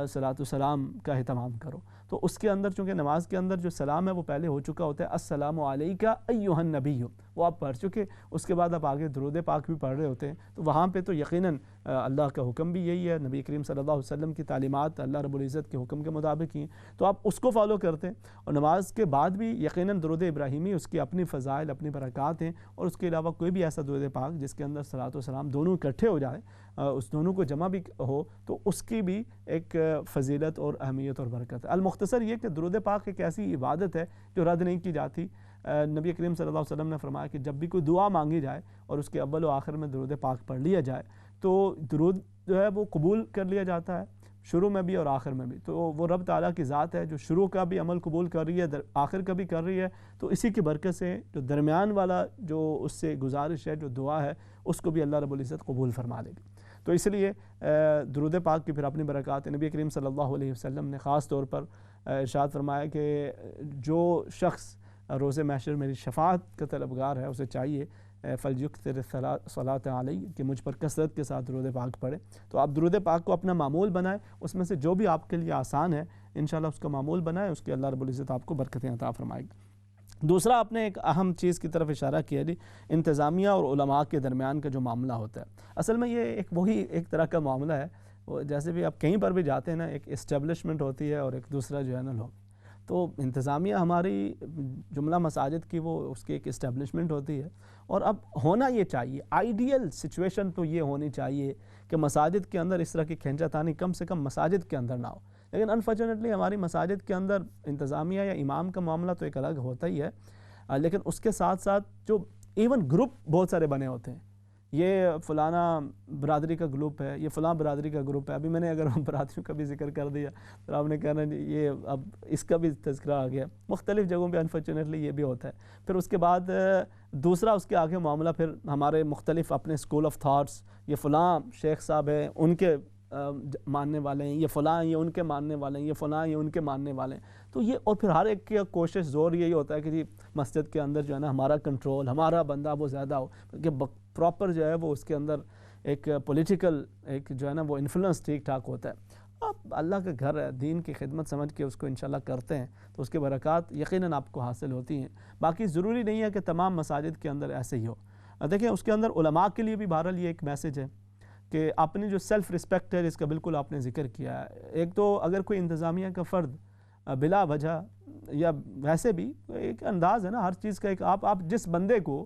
صلاۃ و سلام کا اہتمام کرو۔ تو اس کے اندر چونکہ نماز کے اندر جو سلام ہے وہ پہلے ہو چکا ہوتا ہے، السلام علیک ایھا النبی، وہ آپ پڑھ چکے، اس کے بعد آپ آگے درود پاک بھی پڑھ رہے ہوتے ہیں، تو وہاں پہ تو یقیناً اللہ کا حکم بھی یہی ہے، نبی کریم صلی اللہ علیہ وسلم کی تعلیمات اللہ رب العزت کے حکم کے مطابق ہی، تو آپ اس کو فالو کرتے ہیں۔ اور نماز کے بعد بھی یقیناً درود ابراہیمی اس کی اپنی فضائل، اپنی برکات ہیں، اور اس کے علاوہ کوئی بھی ایسا درود پاک جس کے اندر صلاۃ و سلام دونوں اکٹھے ہو جائے، اس دونوں کو جمع بھی ہو، تو اس کی بھی ایک فضیلت اور اہمیت اور برکت ہے۔ المختصر یہ کہ درود پاک ایک ایسی عبادت ہے جو رد نہیں کی جاتی۔ نبی کریم صلی اللہ علیہ وسلم نے فرمایا کہ جب بھی کوئی دعا مانگی جائے اور اس کے اول و آخر میں درود پاک پڑھ لیا جائے تو درود جو ہے وہ قبول کر لیا جاتا ہے، شروع میں بھی اور آخر میں بھی۔ تو وہ رب تعالیٰ کی ذات ہے جو شروع کا بھی عمل قبول کر رہی ہے، آخر کا بھی کر رہی ہے، تو اسی کی برکت سے جو درمیان والا جو اس سے گزارش ہے، جو دعا ہے، اس کو بھی اللہ رب العزت قبول فرما لے گی۔ تو اس لیے درود پاک کی پھر اپنی برکات ہیں۔ نبی کریم صلی اللہ علیہ وسلم نے خاص طور پر ارشاد فرمایا کہ جو شخص روز محشر میری شفاعت کا طلبگار ہے اسے چاہیے فلیکثر الصلاۃ علی، کہ مجھ پر کثرت کے ساتھ درود پاک پڑھے۔ تو آپ درود پاک کو اپنا معمول بنائیں، اس میں سے جو بھی آپ کے لیے آسان ہے انشاءاللہ اس کا معمول بنائیں، اس کے اللہ رب العزت آپ کو برکتیں عطا فرمائے گی۔ دوسرا آپ نے ایک اہم چیز کی طرف اشارہ کیا جی، انتظامیہ اور علماء کے درمیان کا جو معاملہ ہوتا ہے، اصل میں یہ ایک طرح کا معاملہ ہے، جیسے بھی آپ کہیں پر بھی جاتے ہیں نا، ایک اسٹیبلشمنٹ ہوتی ہے اور ایک دوسرا جو ہے نا لوگ، تو انتظامیہ ہماری جملہ مساجد کی وہ اس کی ایک اسٹیبلشمنٹ ہوتی ہے، اور اب ہونا یہ چاہیے، آئیڈیل سچویشن تو یہ ہونی چاہیے کہ مساجد کے اندر اس طرح کی کھینچا تانی کم سے کم مساجد کے اندر نہ ہو، لیکن انفارچونیٹلی ہماری مساجد کے اندر انتظامیہ یا امام کا معاملہ تو ایک الگ ہوتا ہی ہے، لیکن اس کے ساتھ ساتھ جو ایون گروپ بہت سارے بنے ہوتے ہیں، یہ فلانا برادری کا گروپ ہے، یہ فلاں برادری کا گروپ ہے۔ ابھی میں نے اگر برادریوں کا بھی ذکر کر دیا تو آپ نے کہنا یہ اب اس کا بھی تذکرہ آ گیا، مختلف جگہوں پہ انفارچونیٹلی یہ بھی ہوتا ہے۔ پھر اس کے بعد دوسرا اس کے آگے معاملہ پھر ہمارے مختلف اپنے اسکول آف تھاٹس، یہ فلاں شیخ صاحب ہیں ان کے ماننے والے ہیں، یہ فلاں یہ ان کے ماننے والے ہیں، یہ فلاں یہ ان کے ماننے والے ہیں، تو یہ اور پھر ہر ایک کی کوشش زور یہی ہوتا ہے کہ جی مسجد کے اندر جو ہے نا ہمارا کنٹرول، ہمارا بندہ وہ زیادہ ہو، کہ پراپر جو ہے وہ اس کے اندر ایک پولیٹیکل ایک جو ہے نا وہ انفلوئنس ٹھیک ٹھاک ہوتا ہے۔ اب اللہ کا گھر ہے، دین کی خدمت سمجھ کے اس کو انشاءاللہ کرتے ہیں تو اس کے برکات یقیناً آپ کو حاصل ہوتی ہیں۔ باقی ضروری نہیں ہے کہ تمام مساجد کے اندر ایسے ہی ہو۔ دیکھیں اس کے اندر علماء کے لیے بھی بہرحال یہ ایک میسج ہے کہ اپنی جو سیلف رسپیکٹ ہے جس کا بالکل آپ نے ذکر کیا ہے، ایک تو اگر کوئی انتظامیہ کا فرد بلا وجہ یا ویسے بھی ایک انداز ہے نا ہر چیز کا، ایک آپ جس بندے کو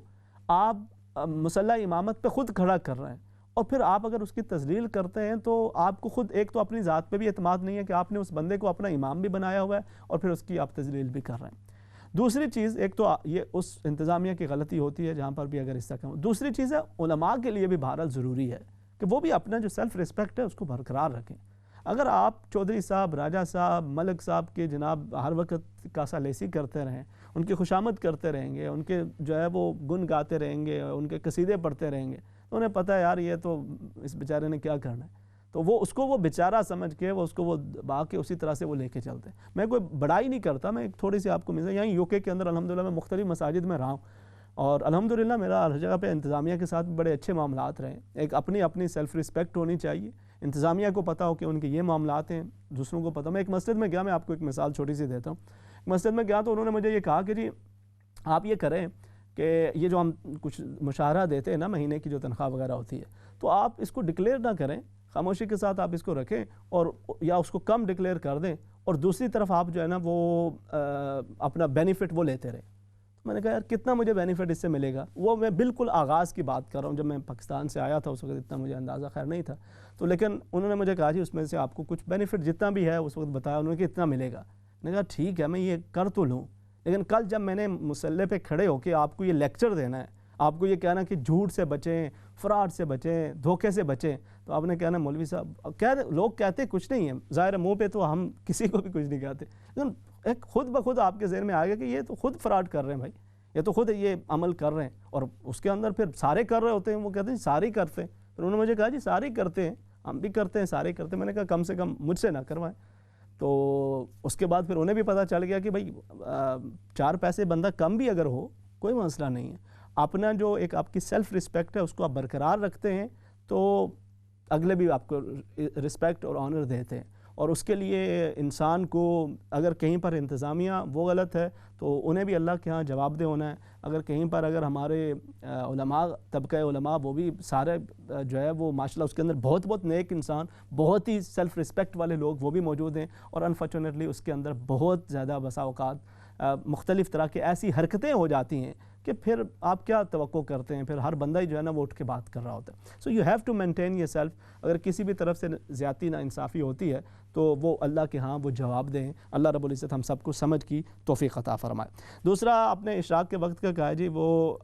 آپ مصلی امامت پہ خود کھڑا کر رہے ہیں اور پھر آپ اگر اس کی تذلیل کرتے ہیں تو آپ کو خود ایک تو اپنی ذات پہ بھی اعتماد نہیں ہے کہ آپ نے اس بندے کو اپنا امام بھی بنایا ہوا ہے اور پھر اس کی آپ تذلیل بھی کر رہے ہیں۔ دوسری چیز ایک تو یہ اس انتظامیہ کی غلطی ہوتی ہے جہاں پر بھی اگر اس طرح کا، دوسری چیز ہے علماء کے لیے بھی بہرحال ضروری ہے کہ وہ بھی اپنا جو سیلف ریسپیکٹ ہے اس کو برقرار رکھیں۔ اگر آپ چودھری صاحب، راجہ صاحب، ملک صاحب کے جناب ہر وقت کاسا لیسی کرتے رہیں، ان کی خوشامد کرتے رہیں گے، ان کے جو ہے وہ گن گاتے رہیں گے، ان کے قصیدے پڑھتے رہیں گے، تو انہیں پتہ ہے یار یہ تو اس بیچارے نے کیا کرنا ہے، تو وہ اس کو وہ بیچارہ سمجھ کے وہ اس کو وہ با کے اسی طرح سے وہ لے کے چلتے ہیں۔ میں کوئی بڑائی نہیں کرتا، میں ایک تھوڑی سی آپ کو مثال، یہاں یو کے اندر الحمدللہ میں مختلف مساجد میں رہا ہوں، اور الحمدللہ میرا ہر جگہ پہ انتظامیہ کے ساتھ بڑے اچھے معاملات رہے۔ ایک اپنی سیلف رسپیکٹ ہونی چاہیے، انتظامیہ کو پتہ ہو کہ ان کے یہ معاملات ہیں، دوسروں کو پتہ۔ میں ایک مسجد میں گیا، میں آپ کو ایک مثال چھوٹی سی دیتا ہوں۔ مسجد میں گیا تو انہوں نے مجھے یہ کہا کہ جی آپ یہ کریں کہ یہ جو ہم کچھ مشاہرہ دیتے ہیں نا مہینے کی جو تنخواہ وغیرہ ہوتی ہے، تو آپ اس کو ڈکلیئر نہ کریں، خاموشی کے ساتھ آپ اس کو رکھیں، اور یا اس کو کم ڈکلیئر کر دیں، اور دوسری طرف آپ جو ہے نا وہ اپنا بینیفٹ وہ لیتے رہیں۔ میں نے کہا یار کتنا مجھے بینیفٹ اس سے ملے گا؟ وہ میں بالکل آغاز کی بات کر رہا ہوں، جب میں پاکستان سے آیا تھا اس وقت اتنا مجھے اندازہ خیر نہیں تھا، تو لیکن انہوں نے مجھے کہا جی اس میں سے آپ کو کچھ بینیفٹ جتنا بھی ہے اس وقت بتایا انہوں نے کہ اتنا ملے گا۔ میں نے کہا ٹھیک ہے میں یہ کر تو لوں، لیکن کل جب میں نے مسلح پہ کھڑے ہو کے آپ کو یہ لیکچر دینا ہے، آپ کو یہ کہنا کہ جھوٹ سے بچیں، فراڈ سے بچیں، دھوکے سے بچیں، تو آپ نے کہنا مولوی صاحب لوگ کہتے کچھ نہیں ہیں، ظاہر منہ پہ تو ہم کسی کو بھی کچھ نہیں کہتے، لیکن ایک خود بخود آپ کے ذہن میں آ گیا کہ یہ تو خود فراڈ کر رہے ہیں بھائی، یہ تو خود یہ عمل کر رہے ہیں، اور اس کے اندر پھر سارے کر رہے ہوتے ہیں، وہ کہتے ہیں سارے کرتے ہیں، پھر انہوں نے مجھے کہا جی سارے کرتے ہیں، ہم بھی کرتے ہیں، سارے کرتے ہیں۔ میں نے کہا کم سے کم مجھ سے نہ کروائیں۔ تو اس کے بعد پھر انہیں بھی پتہ چل گیا کہ بھائی 4 پیسے بندہ کم بھی اگر ہو کوئی مسئلہ نہیں ہے، اپنا جو ایک آپ کی سیلف رسپیکٹ ہے اس کو آپ برقرار رکھتے ہیں تو اگلے بھی آپ کو رسپیکٹ اور آنر دیتے ہیں، اور اس کے لیے انسان کو اگر کہیں پر انتظامیہ وہ غلط ہے تو انہیں بھی اللہ کے ہاں جواب دہ ہونا ہے، اگر کہیں پر اگر ہمارے علماء، طبقہ علماء وہ بھی سارے جو ہے وہ ماشاءاللہ اس کے اندر بہت نیک انسان، بہت ہی سیلف رسپیکٹ والے لوگ وہ بھی موجود ہیں، اور انفارچونیٹلی اس کے اندر بہت زیادہ بسا اوقات مختلف طرح کی ایسی حرکتیں ہو جاتی ہیں کہ پھر آپ کیا توقع کرتے ہیں، پھر ہر بندہ ہی جو ہے نا وہ اٹھ کے بات کر رہا ہوتا ہے۔ So you have to maintain yourself, اگر کسی بھی طرف سے زیادتی نا انصافی ہوتی ہے تو وہ اللہ کے ہاں وہ جواب دیں۔ اللہ رب العزت ہم سب کو سمجھ کی توفیق عطا فرمائے۔ دوسرا آپ نے اشراق کے وقت کا کہا جی، وہ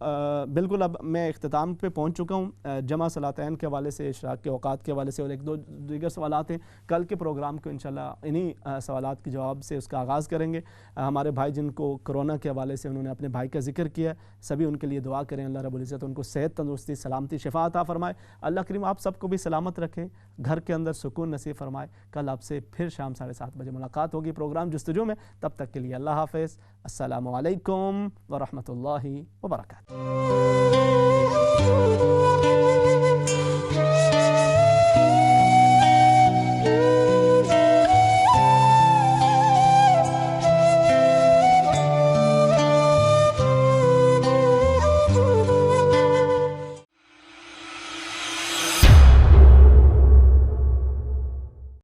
بالکل اب میں اختتام پہ پہنچ چکا ہوں، جمع صلاتین کے حوالے سے، اشراق کے اوقات کے حوالے سے، اور ایک دو دیگر سوالات ہیں، کل کے پروگرام کو انشاءاللہ انہی سوالات کے جواب سے اس کا آغاز کریں گے۔ ہمارے بھائی جن کو کرونا کے حوالے سے انہوں نے اپنے بھائی کا ذکر کیا، سبھی ان کے لیے دعا کریں، اللہ رب العزت ان کو صحت، تندرستی، سلامتی، شفا عطا فرمائے۔ اللہ کریم آپ سب کو بھی سلامت رکھے، گھر کے اندر سکون نصیب فرمائے۔ کل آپ سے پھر شام 7:30 بجے ملاقات ہوگی پروگرام جستجو میں، تب تک کے لیے اللہ حافظ، السلام علیکم ورحمۃ اللہ وبرکاتہ۔